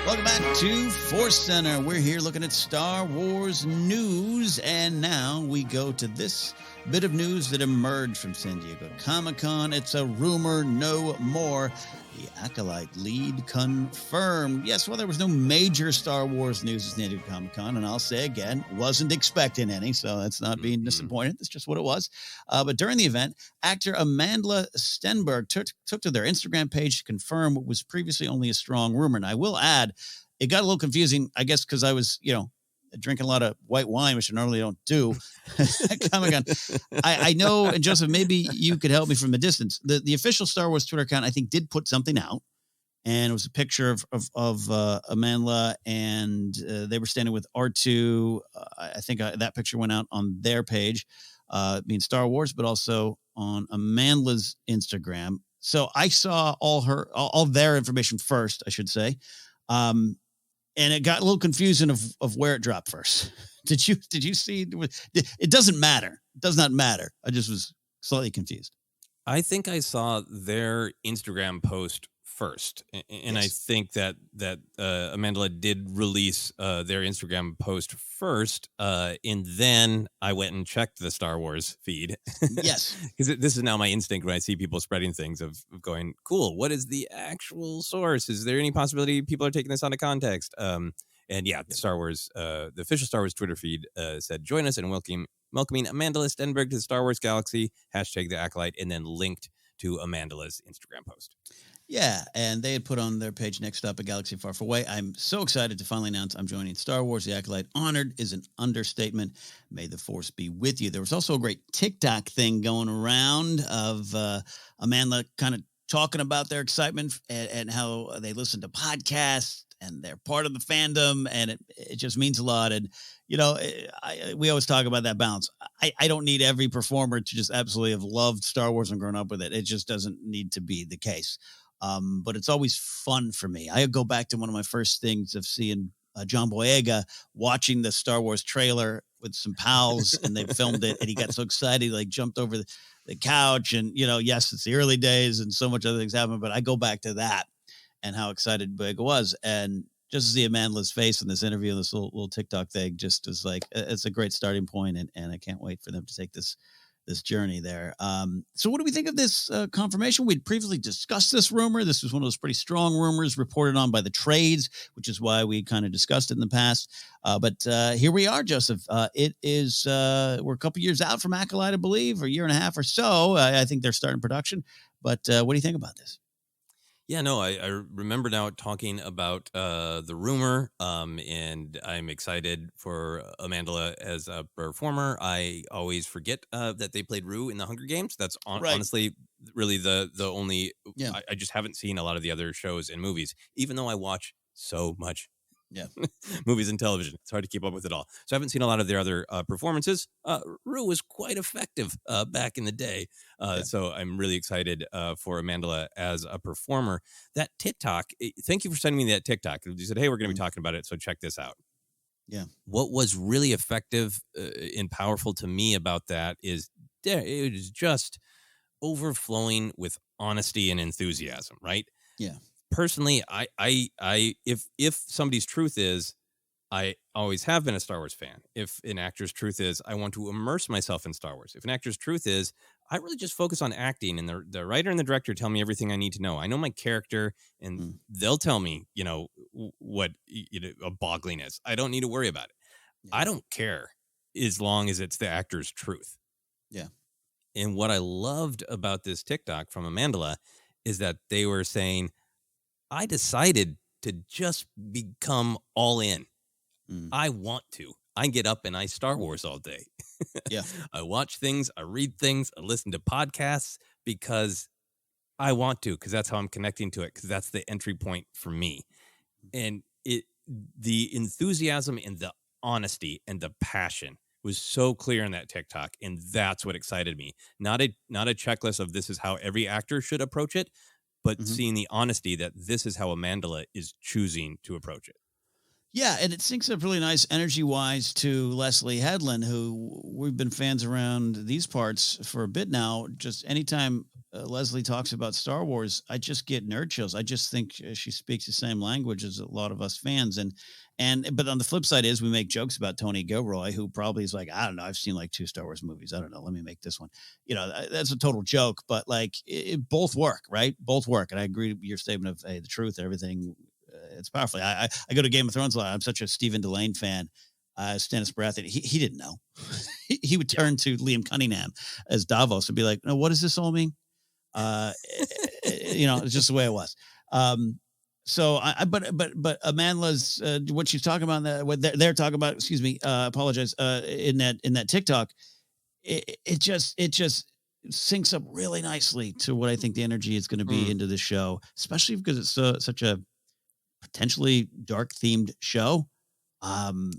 Welcome back to ForceCenter. We're here looking at Star Wars news, and now we go to this bit of news that emerged from San Diego Comic-Con. It's a rumor, no more. The Acolyte lead confirmed. Yes, well, there was no major Star Wars news at San Diego Comic-Con, and I'll say again, wasn't expecting any, so that's not being disappointed. That's just what it was. But during the event, actor Amandla Stenberg took to their Instagram page to confirm what was previously only a strong rumor. And I will add, it got a little confusing, I guess, because I was, drinking a lot of white wine, which I normally don't do. Comic-Con. I know, and Joseph, maybe you could help me from a distance. The official Star Wars Twitter account, I think, did put something out, and it was a picture of Amandla, and they were standing with R2. I think that picture went out on their page, being Star Wars, but also on Amandla's Instagram. So I saw all their information first, I should say. And it got a little confusing of where it dropped first. Did you see? It doesn't matter. It does not matter. I just was slightly confused. I think I saw their Instagram post first, and Yes. I think that Amandla did release their Instagram post first, and then I went and checked the Star Wars feed. Yes. Because this is now my instinct when I see people spreading things of going, cool, what is the actual source? Is there any possibility people are taking this out of context? And yeah, Star Wars, the official Star Wars Twitter feed said, join us in welcoming Amandla Stenberg to the Star Wars galaxy, #the Acolyte, and then linked to Amandla's Instagram post. Yeah, and they had put on their page, next up, A Galaxy Far, Far Away. I'm so excited to finally announce I'm joining Star Wars, The Acolyte. Honored is an understatement. May the Force be with you. There was also a great TikTok thing going around of Amandla kind of talking about their excitement and how they listen to podcasts and they're part of the fandom, and it just means a lot. And, you know, we always talk about that balance. I don't need every performer to just absolutely have loved Star Wars and grown up with it. It just doesn't need to be the case. But it's always fun for me. I go back to one of my first things of seeing John Boyega watching the Star Wars trailer with some pals, and they filmed it, and he got so excited, he like jumped over the couch. And, you know, yes, it's the early days and so much other things happen, but I go back to that and how excited Boyega was. And just to see Amandla's face in this interview, this little TikTok thing, just is like, it's a great starting point, and I can't wait for them to take this journey there. So what do we think of this confirmation? We'd previously discussed this rumor. This was one of those pretty strong rumors reported on by the trades, which is why we kind of discussed it in the past. But here we are, Joseph. It is, we're a couple years out from Acolyte, I believe, or a year and a half or so. I think they're starting production. But what do you think about this? Yeah, no, I remember now talking about the rumor, and I'm excited for Amandla as a performer. I always forget that they played Rue in the Hunger Games. That's honestly really the only. Yeah. I just haven't seen a lot of the other shows and movies, even though I watch so much. Yeah, movies and television. It's hard to keep up with it all. So I haven't seen a lot of their other performances. Rue was quite effective back in the day. So I'm really excited for Amandla as a performer. That TikTok, thank you for sending me that TikTok. You said, hey, we're going to be talking about it, so check this out. Yeah. What was really effective and powerful to me about that is it was just overflowing with honesty and enthusiasm, right? Yeah. Personally, if somebody's truth is, I always have been a Star Wars fan. If an actor's truth is, I want to immerse myself in Star Wars. If an actor's truth is, I really just focus on acting, and the writer and the director tell me everything I need to know. I know my character, and they'll tell me, you know, what a boggling is. I don't need to worry about it. Yeah. I don't care as long as it's the actor's truth. Yeah. And what I loved about this TikTok from Amandla is that they were saying, I decided to just become all in. I want to. I get up and I Star Wars all day. Yeah. I watch things, I read things, I listen to podcasts because I want to, because that's how I'm connecting to it, because that's the entry point for me. And the enthusiasm and the honesty and the passion was so clear in that TikTok, and that's what excited me. Not a checklist of this is how every actor should approach it, but seeing the honesty that this is how Amandla is choosing to approach it. Yeah, and it syncs up really nice energy-wise to Leslie Headland, who we've been fans around these parts for a bit now. Just anytime Leslie talks about Star Wars, I just get nerd chills. I just think she speaks the same language as a lot of us fans. But on the flip side is we make jokes about Tony Gilroy, who probably is like, I don't know, I've seen like 2 Star Wars movies. I don't know. Let me make this one. You know, that's a total joke, but like it both work, right? Both work. And I agree with your statement of, hey, the truth, everything. It's powerful. I go to Game of Thrones a lot. I'm such a Stephen Delane fan. Stannis Baratheon, he didn't know. he would turn to Liam Cunningham as Davos and be like, no, what does this all mean? You know, it's just the way it was. So but Amandla's what she's talking about, what they're talking about, excuse me, apologize, in that TikTok, it just syncs up really nicely to what I think the energy is going to be into the show, especially because it's such a potentially dark themed show. You're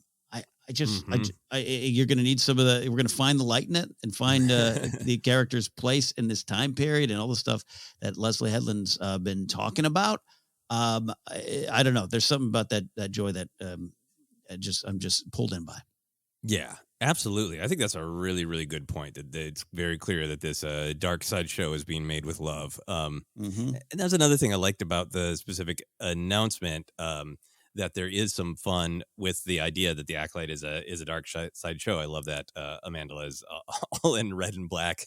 going to need some of we're going to find the light in it and find the character's place in this time period and all the stuff that Leslie Headland's been talking about. I don't know. There's something about that joy that I'm just pulled in by. Yeah. Absolutely. I think that's a really, really good point. That it's very clear that this dark side show is being made with love. Mm-hmm. And that's another thing I liked about the specific announcement. That there is some fun with the idea that the Acolyte is a dark side show. I love that Amandla is all in red and black.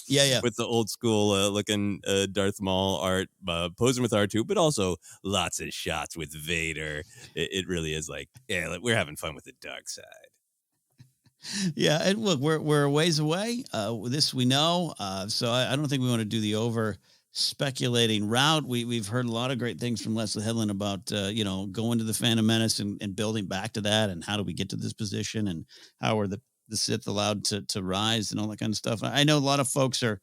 Yeah. With the old school looking Darth Maul art, posing with R2, but also lots of shots with Vader. It really is like, yeah, we're having fun with the dark side. Yeah, and look, we're a ways away. This we know, so I don't think we want to do the over speculating route. We've heard a lot of great things from Leslie Headland about going to the Phantom Menace and building back to that, and how do we get to this position, and how are the Sith allowed to rise, and all that kind of stuff. I know a lot of folks are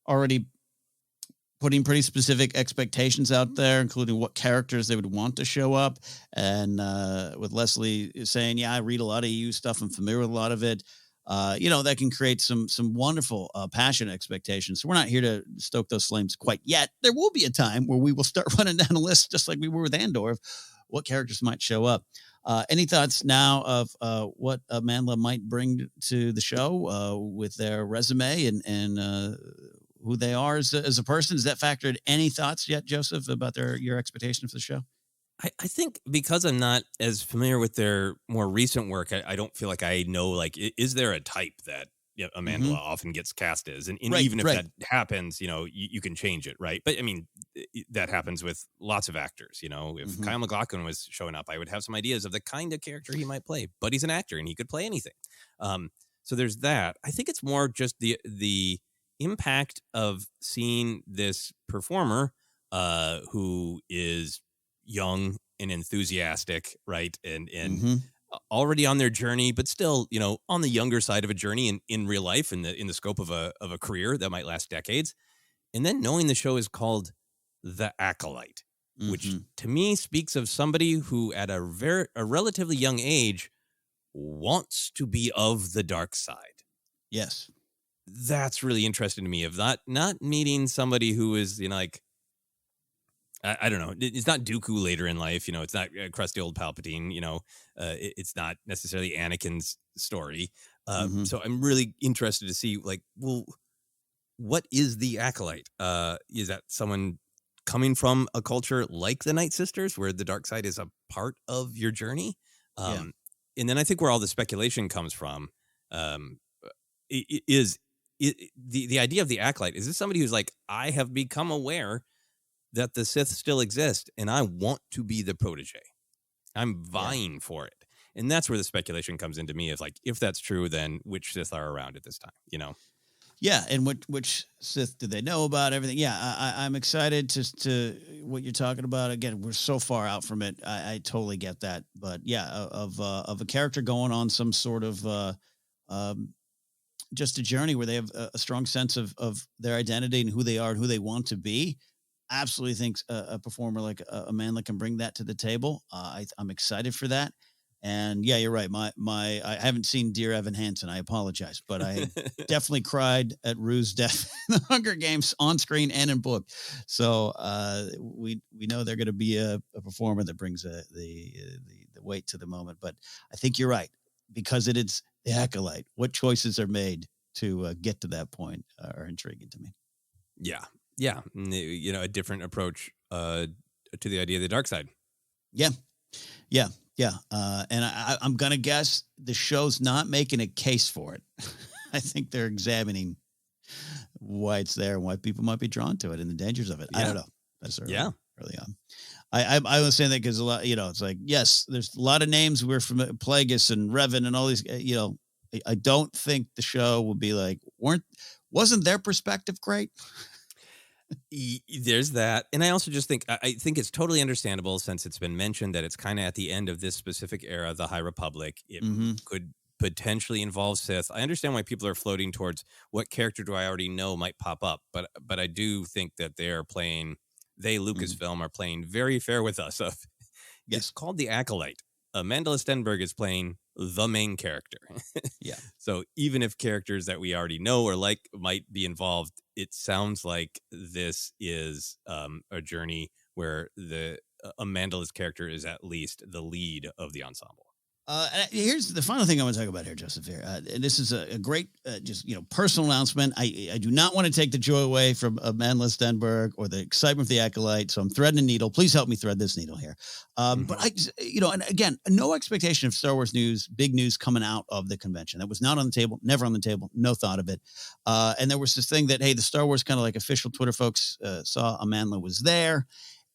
already putting pretty specific expectations out there, including what characters they would want to show up. And with Leslie saying, yeah, I read a lot of EU stuff. I'm familiar with a lot of it. That can create some wonderful, passionate expectations. So we're not here to stoke those flames quite yet. There will be a time where we will start running down a list, just like we were with Andor, of what characters might show up. Any thoughts now of what Amandla might bring to the show with their resume and who they are as a person? Is that factored? Any thoughts yet, Joseph, about your expectation for the show? I think because I'm not as familiar with their more recent work, I don't feel like I know, like, is there a type that Amandla often gets cast as? And Right, even if right. that happens, you can change it, right? But I mean, that happens with lots of actors. If Kyle MacLachlan was showing up, I would have some ideas of the kind of character he might play, but he's an actor and he could play anything. So there's that. I think it's more just the impact of seeing this performer who is young and enthusiastic, right? And already on their journey, but still, on the younger side of a journey in real life, in the scope of a career that might last decades. And then knowing the show is called The Acolyte, which to me speaks of somebody who at a relatively young age wants to be of the dark side. Yes. That's really interesting to me, of not meeting somebody who is, like, I don't know. It's not Dooku later in life. It's not crusty old Palpatine. It's not necessarily Anakin's story. So I'm really interested to see, like, well, what is the Acolyte? Is that someone coming from a culture like the Night Sisters, where the dark side is a part of your journey? And then I think where all the speculation comes from is the idea of the Acolyte. Is this somebody who's like, I have become aware that the Sith still exist, and I want to be the protege. I'm vying for it. And that's where the speculation comes into me, is like, if that's true, then which Sith are around at this time, Yeah, and which Sith do they know about, everything? Yeah, I'm excited to what you're talking about. Again, we're so far out from it. I totally get that. But yeah, of a character going on some sort of just a journey where they have a strong sense of their identity and who they are and who they want to be. Absolutely think a performer like Amandla can bring that to the table. I'm excited for that. And yeah, you're right. I haven't seen Dear Evan Hansen. I apologize, but I definitely cried at Rue's death in the Hunger Games, on screen and in book. So we know they're going to be a performer that brings the weight to the moment. But I think you're right, because it is the Acolyte. What choices are made to get to that point are intriguing to me. Yeah. Yeah. A different approach to the idea of the dark side. Yeah. And I'm going to guess the show's not making a case for it. I think they're examining why it's there and why people might be drawn to it and the dangers of it. Yeah. I don't know. That's early on. I was saying that because a lot, it's like, yes, there's a lot of names we're from, Plagueis and Revan and all these, I don't think the show would be like, wasn't their perspective great? There's that. And I also just think it's totally understandable, since it's been mentioned that it's kind of at the end of this specific era, the High Republic. It could potentially involve Sith. I understand why people are floating towards what character do I already know might pop up, but I do think that Lucasfilm are playing very fair with us. It's called The Acolyte. Amandla Stenberg is playing the main character. Yeah. So even if characters that we already know or like might be involved, it sounds like this is a journey where the Amandla's character is at least the lead of the ensemble. Here's the final thing I want to talk about here, Joseph. Here, this is a great, just personal announcement. I do not want to take the joy away from Amandla Stenberg or the excitement of the Acolyte. So I'm threading a needle. Please help me thread this needle here. But and again, no expectation of Star Wars news, big news coming out of the convention. That was not on the table, never on the table, no thought of it. And there was this thing that, hey, the Star Wars kind of like official Twitter folks saw Amandla was there.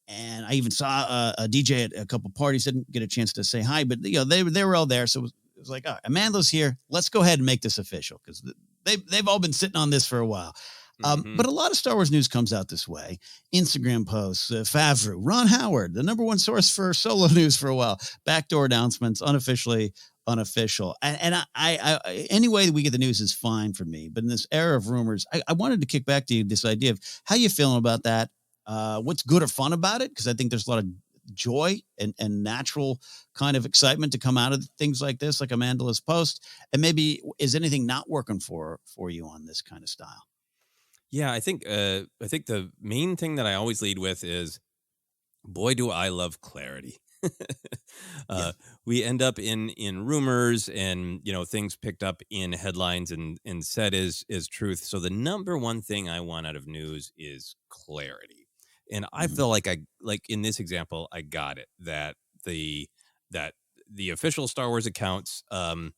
And I even saw a DJ at a couple parties. Didn't get a chance to say hi, but they were all there. So it was like, all right, Amandla's here. Let's go ahead and make this official because they've all been sitting on this for a while. But a lot of Star Wars news comes out this way. Instagram posts, Favreau, Ron Howard, the number one source for solo news for a while. Backdoor announcements, unofficially unofficial. And I any way that we get the news is fine for me. But in this era of rumors, I wanted to kick back to you this idea of how you feeling about that. What's good or fun about it? Because I think there's a lot of joy and natural kind of excitement to come out of things like this, like Amandla's post. And maybe is anything not working for you on this kind of style? Yeah, I think the main thing that I always lead with is, boy, do I love clarity. We end up in rumors and, things picked up in headlines and said is truth. So the number one thing I want out of news is clarity. And I feel like in this example, I got it that the official Star Wars accounts had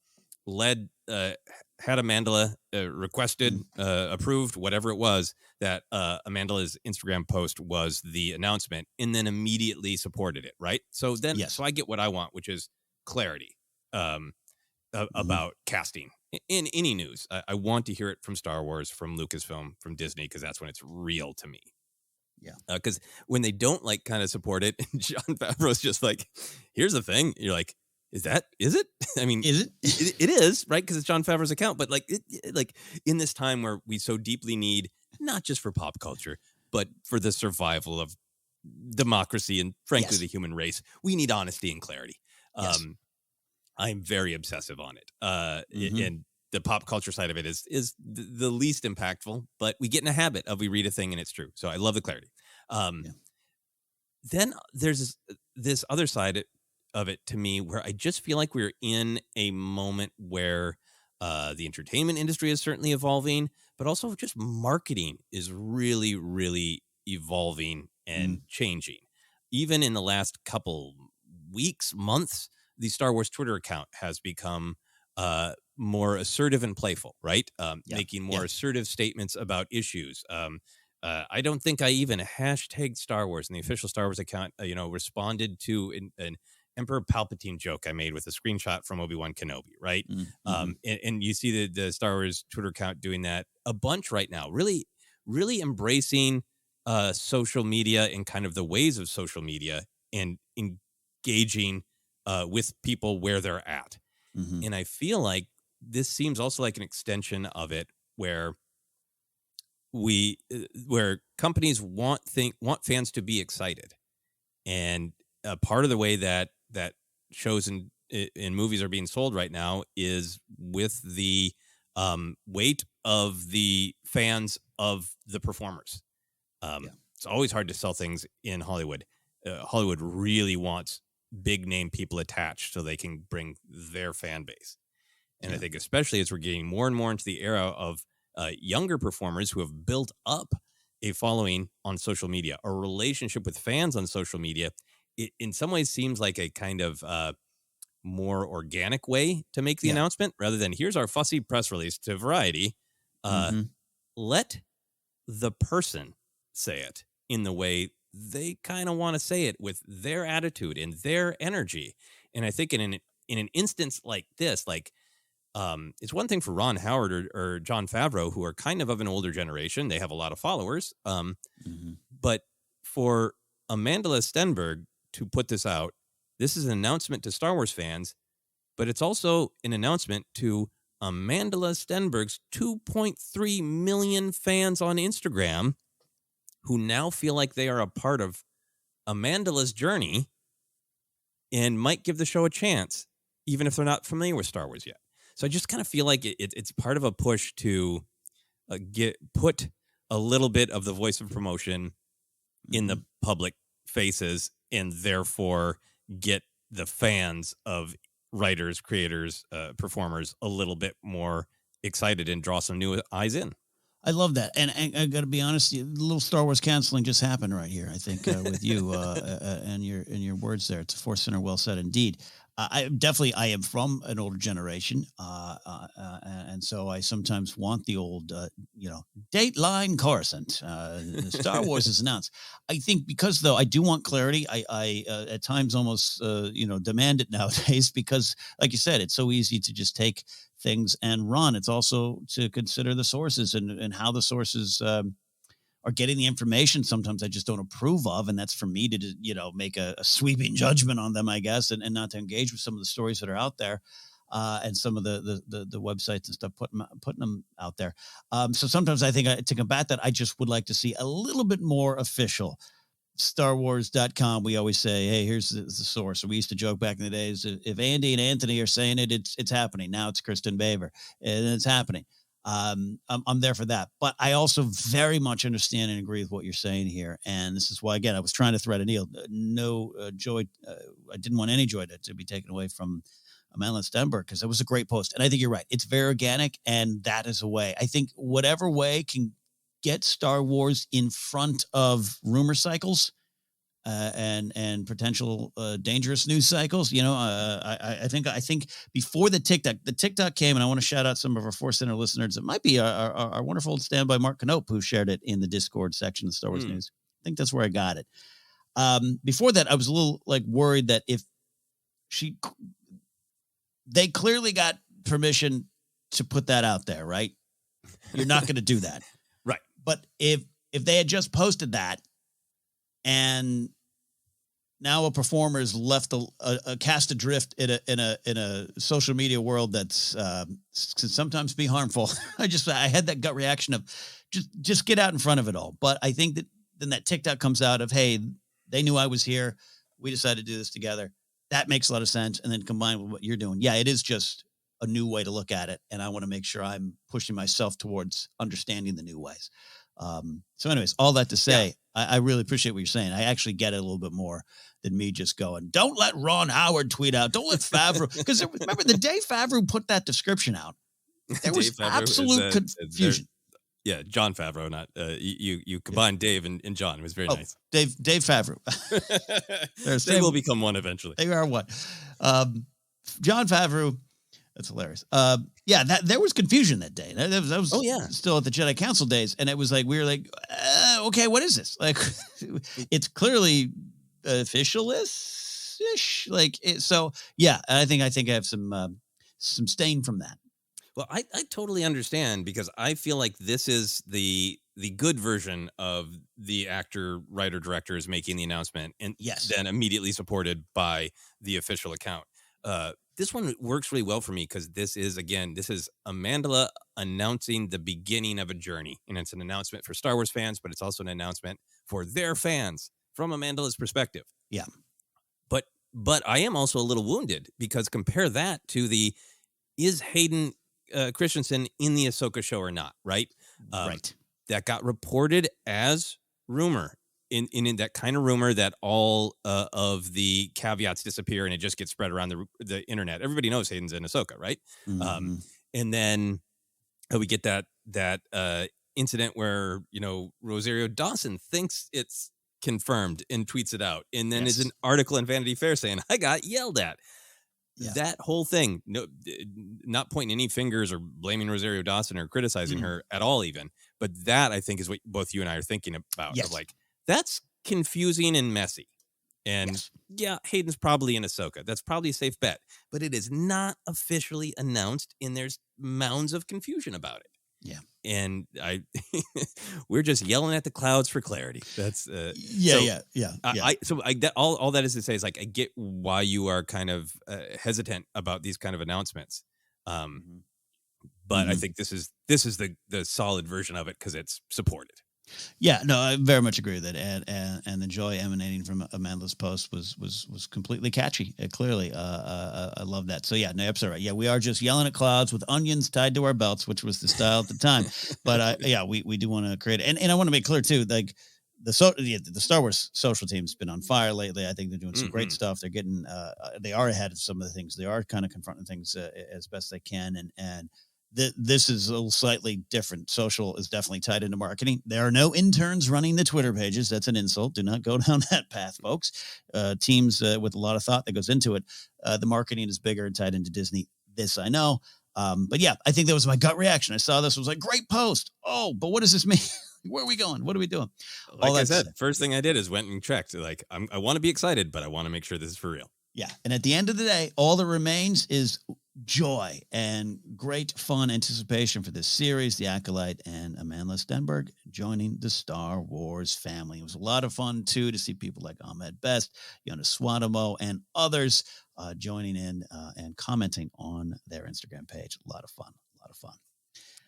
Amandla requested, approved, whatever it was, that Amandla's Instagram post was the announcement, and then immediately supported it, right? So then, so I get what I want, which is clarity about casting in any news. I want to hear it from Star Wars, from Lucasfilm, from Disney, because that's when it's real to me. Yeah, because when they don't kind of support it, Jon Favreau's just like, "Here's the thing." You're like, "Is it?" I mean, is it? It is, right? Because it's Jon Favreau's account. But in this time where we so deeply need, not just for pop culture, but for the survival of democracy and frankly the human race, we need honesty and clarity. I'm very obsessive on it, and the pop culture side of it is the least impactful, but we get in a habit of we read a thing and it's true. So I love the clarity. Then there's this other side of it to me where I just feel like we're in a moment where the entertainment industry is certainly evolving, but also just marketing is really, really evolving and changing. Even in the last couple weeks, months, the Star Wars Twitter account has become more assertive and playful, right? Making more assertive statements about issues. I don't think I even hashtagged Star Wars, and the official Star Wars account, responded to an Emperor Palpatine joke I made with a screenshot from Obi-Wan Kenobi, right? And you see the Star Wars Twitter account doing that a bunch right now, really, really embracing social media and kind of the ways of social media and engaging with people where they're at. And I feel like this seems also like an extension of it where companies want fans to be excited. And a part of the way that shows in movies are being sold right now is with the weight of the fans of the performers. It's always hard to sell things in Hollywood. Hollywood really wants big name people attached so they can bring their fan base. And I think especially as we're getting more and more into the era of younger performers who have built up a following on social media, a relationship with fans on social media, it in some ways seems like a kind of more organic way to make the announcement rather than here's our fussy press release to Variety. Let the person say it in the way they kind of want to say it with their attitude and their energy. And I think in an instance like this, it's one thing for Ron Howard or Jon Favreau, who are kind of an older generation. They have a lot of followers. But for Amandla Stenberg to put this out, this is an announcement to Star Wars fans, but it's also an announcement to Amandla Stenberg's 2.3 million fans on Instagram who now feel like they are a part of Amandla's journey and might give the show a chance, even if they're not familiar with Star Wars yet. So I just kind of feel like it's part of a push to put a little bit of the voice of promotion in the public faces and therefore get the fans of writers, creators, performers a little bit more excited and draw some new eyes in. I love that, and I got to be honest, a little Star Wars canceling just happened right here. I think with you and your words there. It's a ForceCenter well said indeed. I am from an older generation, and so I sometimes want the old, Dateline Coruscant. Star Wars is announced. I think because though I do want clarity, I at times almost demand it nowadays because, like you said, it's so easy to just take things and run. It's also to consider the sources and how the sources are getting the information. Sometimes I just don't approve of, and that's for me to make a sweeping judgment on them, I guess, and not to engage with some of the stories that are out there and some of the websites and stuff putting them out there. So sometimes I think to combat that, I just would like to see a little bit more official. StarWars.com, we always say, hey, here's the source. We used to joke back in the days, if Andy and Anthony are saying it, it's happening. Now it's Kristen Baver, and it's happening. I'm there for that. But I also very much understand and agree with what you're saying here. And this is why, again, I was trying to thread a needle. No joy. I didn't want any joy to be taken away from Amandla Stenberg because it was a great post. And I think you're right. It's very organic, and that is a way. I think whatever way can get Star Wars in front of rumor cycles and potential dangerous news cycles. I think before the TikTok came, and I want to shout out some of our ForceCenter listeners. It might be our wonderful standby Mark Knope who shared it in the Discord section of Star Wars News. I think that's where I got it. Before that, I was a little worried that if they clearly got permission to put that out there, right? You're not going to do that. Right. But if they had just posted that and now a performer is left a cast adrift in a social media world that's can sometimes be harmful, I had that gut reaction of just get out in front of it all. But I think that then that TikTok comes out of, hey, they knew I was here. We decided to do this together. That makes a lot of sense. And then combined with what you're doing. Yeah, it is just a new way to look at it. And I want to make sure I'm pushing myself towards understanding the new ways. So anyways, all that to say, yeah. I really appreciate what you're saying. I actually get it a little bit more than me just going, don't let Ron Howard tweet out. Don't let Favreau. Because remember the day Favreau put that description out, there was absolute confusion. Yeah, John Favreau, not you combined Dave and John. It was very nice. Dave Favreau. They will become one eventually. They are one. John Favreau. That's hilarious. There was confusion that day. That was still at the Jedi Council days, and it was like we were like, okay, what is this? Like, it's clearly official-ish. So yeah. And I think I have some stain from that. Well, I totally understand because I feel like this is the good version of the actor, writer, director is making the announcement, and then immediately supported by the official account. This one works really well for me because this is Amandla announcing the beginning of a journey. And it's an announcement for Star Wars fans, but it's also an announcement for their fans from Amandla's perspective. Yeah. But I am also a little wounded because compare that to is Hayden Christensen in the Ahsoka show or not, right? Right. That got reported as rumor. In that kind of rumor that all of the caveats disappear and it just gets spread around the internet. Everybody knows Hayden's in Ahsoka, right? Mm-hmm. And then we get that incident where Rosario Dawson thinks it's confirmed and tweets it out, and then is an article in Vanity Fair saying I got yelled at. Yeah. That whole thing, not pointing any fingers or blaming Rosario Dawson or criticizing her at all, even, but that I think is what both you and I are thinking about. Yes. Of that's confusing and messy. And Hayden's probably in Ahsoka. That's probably a safe bet. But it is not officially announced, and there's mounds of confusion about it. Yeah. And we're just yelling at the clouds for clarity. That's all that is to say is I get why you are kind of hesitant about these kind of announcements. But I think this is the solid version of it because it's supported. Yeah, no, I very much agree with that, and the joy emanating from Amandla's post was completely catchy. Clearly, I love that. So yeah, no, absolutely right. Yeah, we are just yelling at clouds with onions tied to our belts, which was the style at the time. But we do want to create, and I want to make clear too, the Star Wars social team's been on fire lately. I think they're doing some great stuff. They're getting, they are ahead of some of the things. They are kind of confronting things as best they can. And this is a little slightly different. Social is definitely tied into marketing. There are no interns running the Twitter pages. That's an insult. Do not go down that path, folks. Teams with a lot of thought that goes into it. The marketing is bigger and tied into Disney. This I know. But yeah, I think that was my gut reaction. I saw this, was like, great post. Oh, but what does this mean? Where are we going? What are we doing? Like I said, first thing I did is went and checked. Like, I want to be excited, but I want to make sure this is for real. Yeah. And at the end of the day, all that remains is joy and great fun anticipation for this series, The Acolyte and Amandla Stenberg joining the Star Wars family. It was a lot of fun, too, to see people like Ahmed Best, Jonas Swadamo, and others joining in and commenting on their Instagram page. A lot of fun.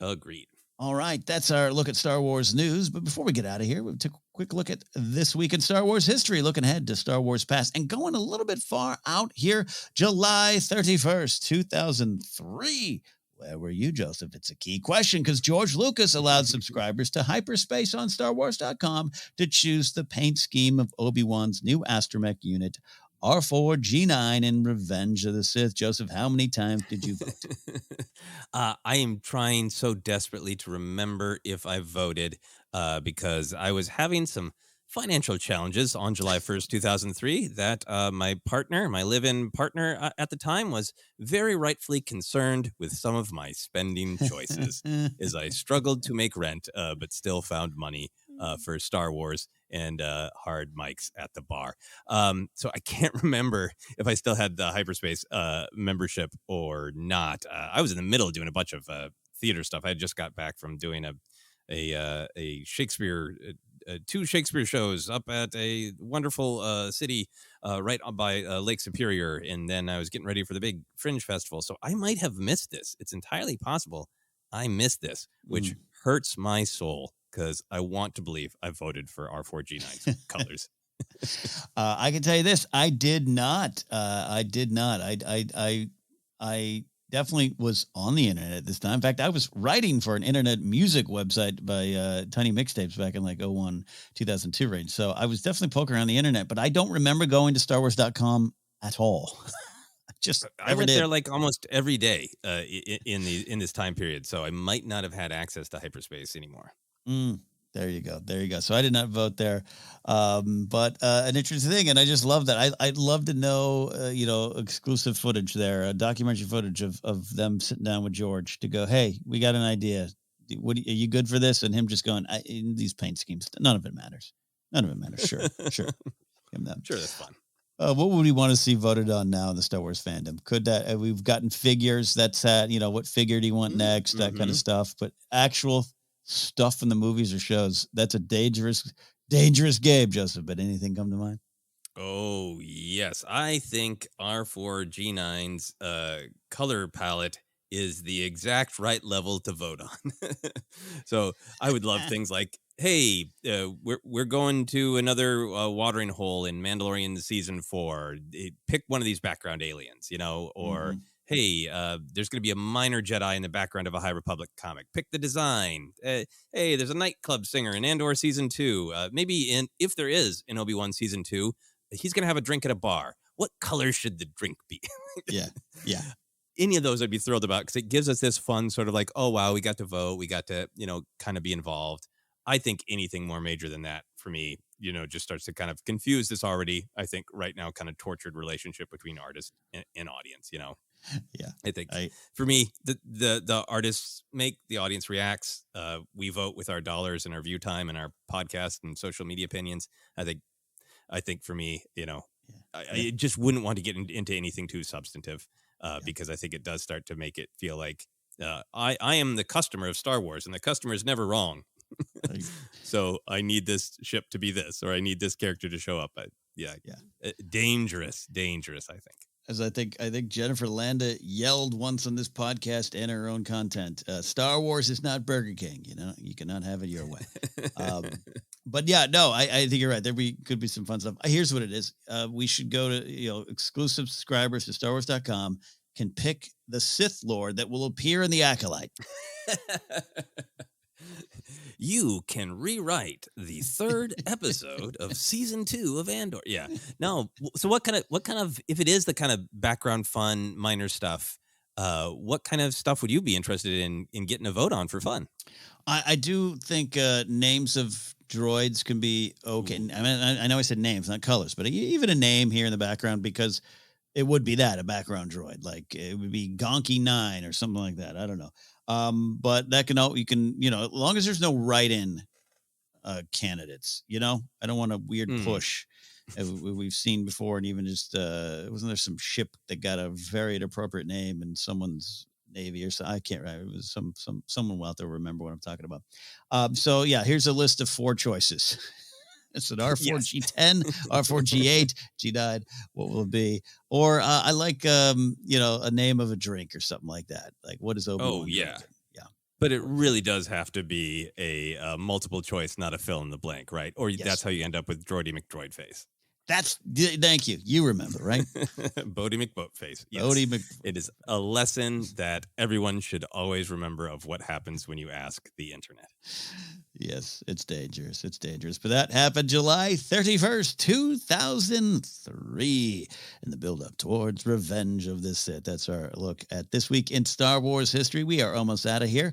Agreed. All right, that's our look at Star Wars news. But before we get out of here, we'll take a quick look at this week in Star Wars history, looking ahead to Star Wars past and going a little bit far out here, July 31st, 2003. Where were you, Joseph? It's a key question because George Lucas allowed subscribers to hyperspace on StarWars.com to choose the paint scheme of Obi-Wan's new astromech unit, R4G9 in Revenge of the Sith. Joseph, how many times did you vote? I am trying so desperately to remember if I voted because I was having some financial challenges on July 1st, 2003 that my live-in partner at the time was very rightfully concerned with some of my spending choices as I struggled to make rent but still found money for Star Wars and hard mics at the bar. So I can't remember if I still had the hyperspace membership or not. I was in the middle of doing a bunch of theater stuff. I had just got back from doing a Shakespeare, 2 Shakespeare shows up at a wonderful city right by Lake Superior. And then I was getting ready for the big Fringe Festival. So I might have missed this. It's entirely possible I missed this, which hurts my soul, because I want to believe I voted for R4G9's colors. I can tell you this: I did not. I definitely was on the internet at this time. In fact, I was writing for an internet music website by Tiny Mixtapes back in like 2002 range. So I was definitely poking around the internet, but I don't remember going to StarWars.com at all. I went there like almost every day in this time period, so I might not have had access to hyperspace anymore. There you go. So I did not vote there, but an interesting thing, and I just love that. I'd love to know, exclusive footage there, documentary footage of them sitting down with George to go, hey, we got an idea. Are you good for this? And him just going, these paint schemes, none of it matters. Sure. Give them. Sure, that's fun. What would we want to see voted on now in the Star Wars fandom? Could that we've gotten figures? That's what figure do you want next? That kind of stuff. But actual stuff in the movies or shows, that's a dangerous game, Joseph. But anything come to mind? Oh yes, I think R4G9's color palette is the exact right level to vote on. So I would love things like, hey, we're going to another watering hole in Mandalorian season 4. Pick one of these background aliens, or hey, there's going to be a minor Jedi in the background of a High Republic comic. Pick the design. Hey, there's a nightclub singer in Andor season 2. Maybe if there is in Obi-Wan season 2, he's going to have a drink at a bar. What color should the drink be? Yeah. Any of those I'd be thrilled about, because it gives us this fun sort of like, oh, wow, we got to vote. We got to, kind of be involved. I think anything more major than that for me, just starts to kind of confuse this already, I think right now, kind of tortured relationship between artist and audience, Yeah. I think for me, the artists make, the audience reacts. We vote with our dollars and our view time and our podcast and social media opinions. I think for me, I just wouldn't want to get into anything too substantive. Because I think it does start to make it feel like I am the customer of Star Wars, and the customer is never wrong. So I need this ship to be this, or I need this character to show up. Dangerous, I think. As I think Jennifer Landa yelled once on this podcast and her own content, Star Wars is not Burger King. You cannot have it your way. But yeah, no, I think you're right. Could be some fun stuff. Here's what it is. We should go to, exclusive subscribers to StarWars.com can pick the Sith Lord that will appear in the Acolyte. you can rewrite the 3rd episode of season 2 of Andor. Yeah. No. So what kind of, if it is the kind of background fun, minor stuff, what kind of stuff would you be interested in getting a vote on for fun? I do think names of droids can be okay. I mean, I know I said names, not colors, but even a name here in the background, because it would be a background droid. Like it would be Gonky 9 or something like that. I don't know. But that you can, as long as there's no write-in candidates, I don't want a weird push. We've seen before, and even just wasn't there some ship that got a very inappropriate name in someone's Navy or so? I can't remember. It was someone out there remember what I'm talking about. So yeah, here's a list of 4 choices. It's an R4G10, R4G8, G9. What will it be? Or I like a name of a drink or something like that. Like, what is Obi-Wan? Oh yeah, drinking? Yeah. But it really does have to be a multiple choice, not a fill in the blank, right? Or that's how you end up with Droidy McDroidface. Thank you. You remember, right? Bodie McBoatface. Yes. Bodie It is a lesson that everyone should always remember of what happens when you ask the internet. Yes, it's dangerous. It's dangerous. But that happened July 31st, 2003. In the build-up towards Revenge of the Sith. That's our look at this week in Star Wars history. We are almost out of here.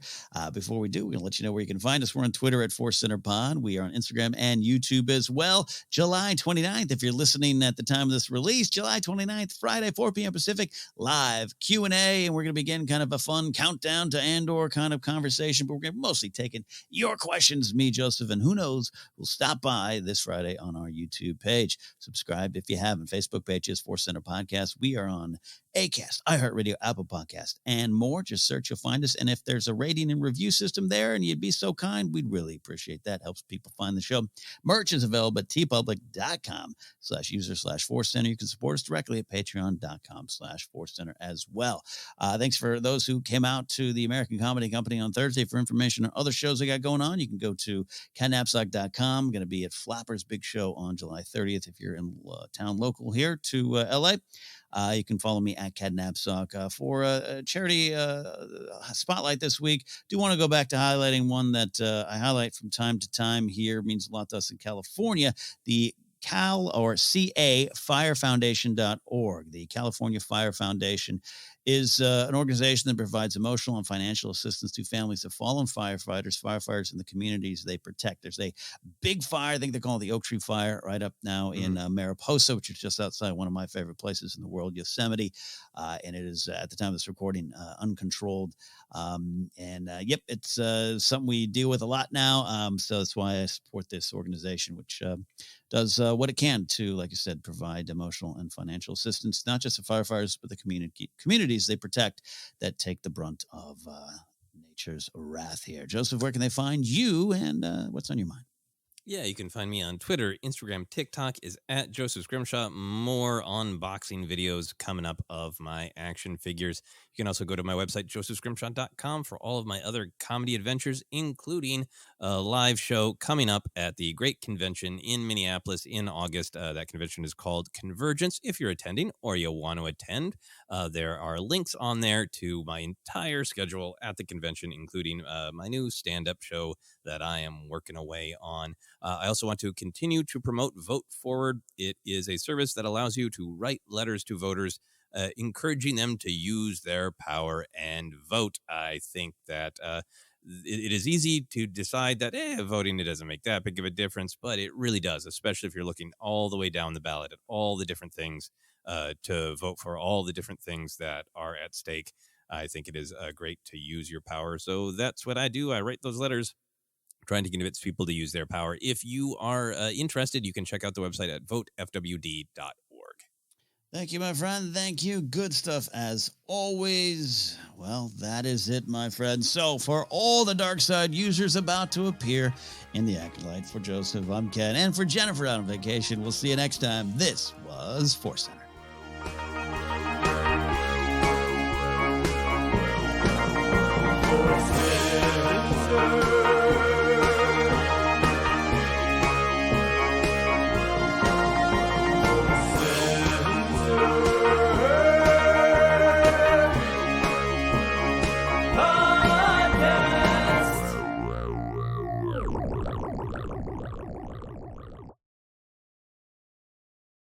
Before we do, we're going to let you know where you can find us. We're on Twitter at ForceCenter Pod. We are on Instagram and YouTube as well. July 29th, if you're listening at the time of this release, July 29th, Friday, 4 p.m. Pacific, live Q&A. And we're going to begin kind of a fun countdown to Andor kind of conversation. But we're going to mostly taking your questions. Me, Joseph, and who knows, we'll stop by this Friday on our YouTube page. Subscribe if you haven't. Facebook page is ForceCenter Podcast. We are on Acast, iHeartRadio, Apple Podcast, and more. Just search, you'll find us. And if there's a rating and review system there and you'd be so kind, we'd really appreciate that. Helps people find the show. Merch is available at tpublic.com/user/ForceCenter. You can support us directly at patreon.com/ForceCenter as well. Thanks for those who came out to the American Comedy Company on Thursday. For information on other shows they got going on, you can go to KenNapzok.com. Going to be at Flapper's Big Show on July 30th if you're in town local here to LA. You can follow me at Ken Napzok. For a charity spotlight this week, do want to go back to highlighting one that I highlight from time to time here. Means a lot to us in California. The CalFireFoundation.org. The California Fire Foundation is an organization that provides emotional and financial assistance to families of fallen firefighters in the communities they protect. There's a big fire, I think they're calling it the Oak Tree Fire, right up now in Mariposa, which is just outside one of my favorite places in the world, Yosemite. And it is, at the time of this recording, uncontrolled. It's something we deal with a lot now. So that's why I support this organization, which does what it can to, like I said, provide emotional and financial assistance, not just the firefighters, but the communities they protect that take the brunt of nature's wrath here. Joseph, where can they find you, and what's on your mind? Yeah, you can find me on Twitter, Instagram, TikTok is at Joseph Scrimshaw. More unboxing videos coming up of my action figures. You can also go to my website, josephscrimshaw.com, for all of my other comedy adventures, including a live show coming up at the Great Convention in Minneapolis in August. That convention is called Convergence. If you're attending or you want to attend, there are links on there to my entire schedule at the convention, including my new stand-up show that I am working away on. I also want to continue to promote Vote Forward. It is a service that allows you to write letters to voters, encouraging them to use their power and vote. I think that it is easy to decide that voting, it doesn't make that big of a difference, but it really does, especially if you're looking all the way down the ballot at all the different things to vote for, all the different things that are at stake. I think it is great to use your power. So that's what I do. I write those letters, trying to convince people to use their power. If you are interested, you can check out the website at votefwd.org. Thank you, my friend. Thank you. Good stuff as always. Well, that is it, my friend. So for all the dark side users about to appear in the Acolyte, for Joseph, I'm Ken, and for Jennifer out on vacation, we'll see you next time. This was ForceCenter. ForceCenter.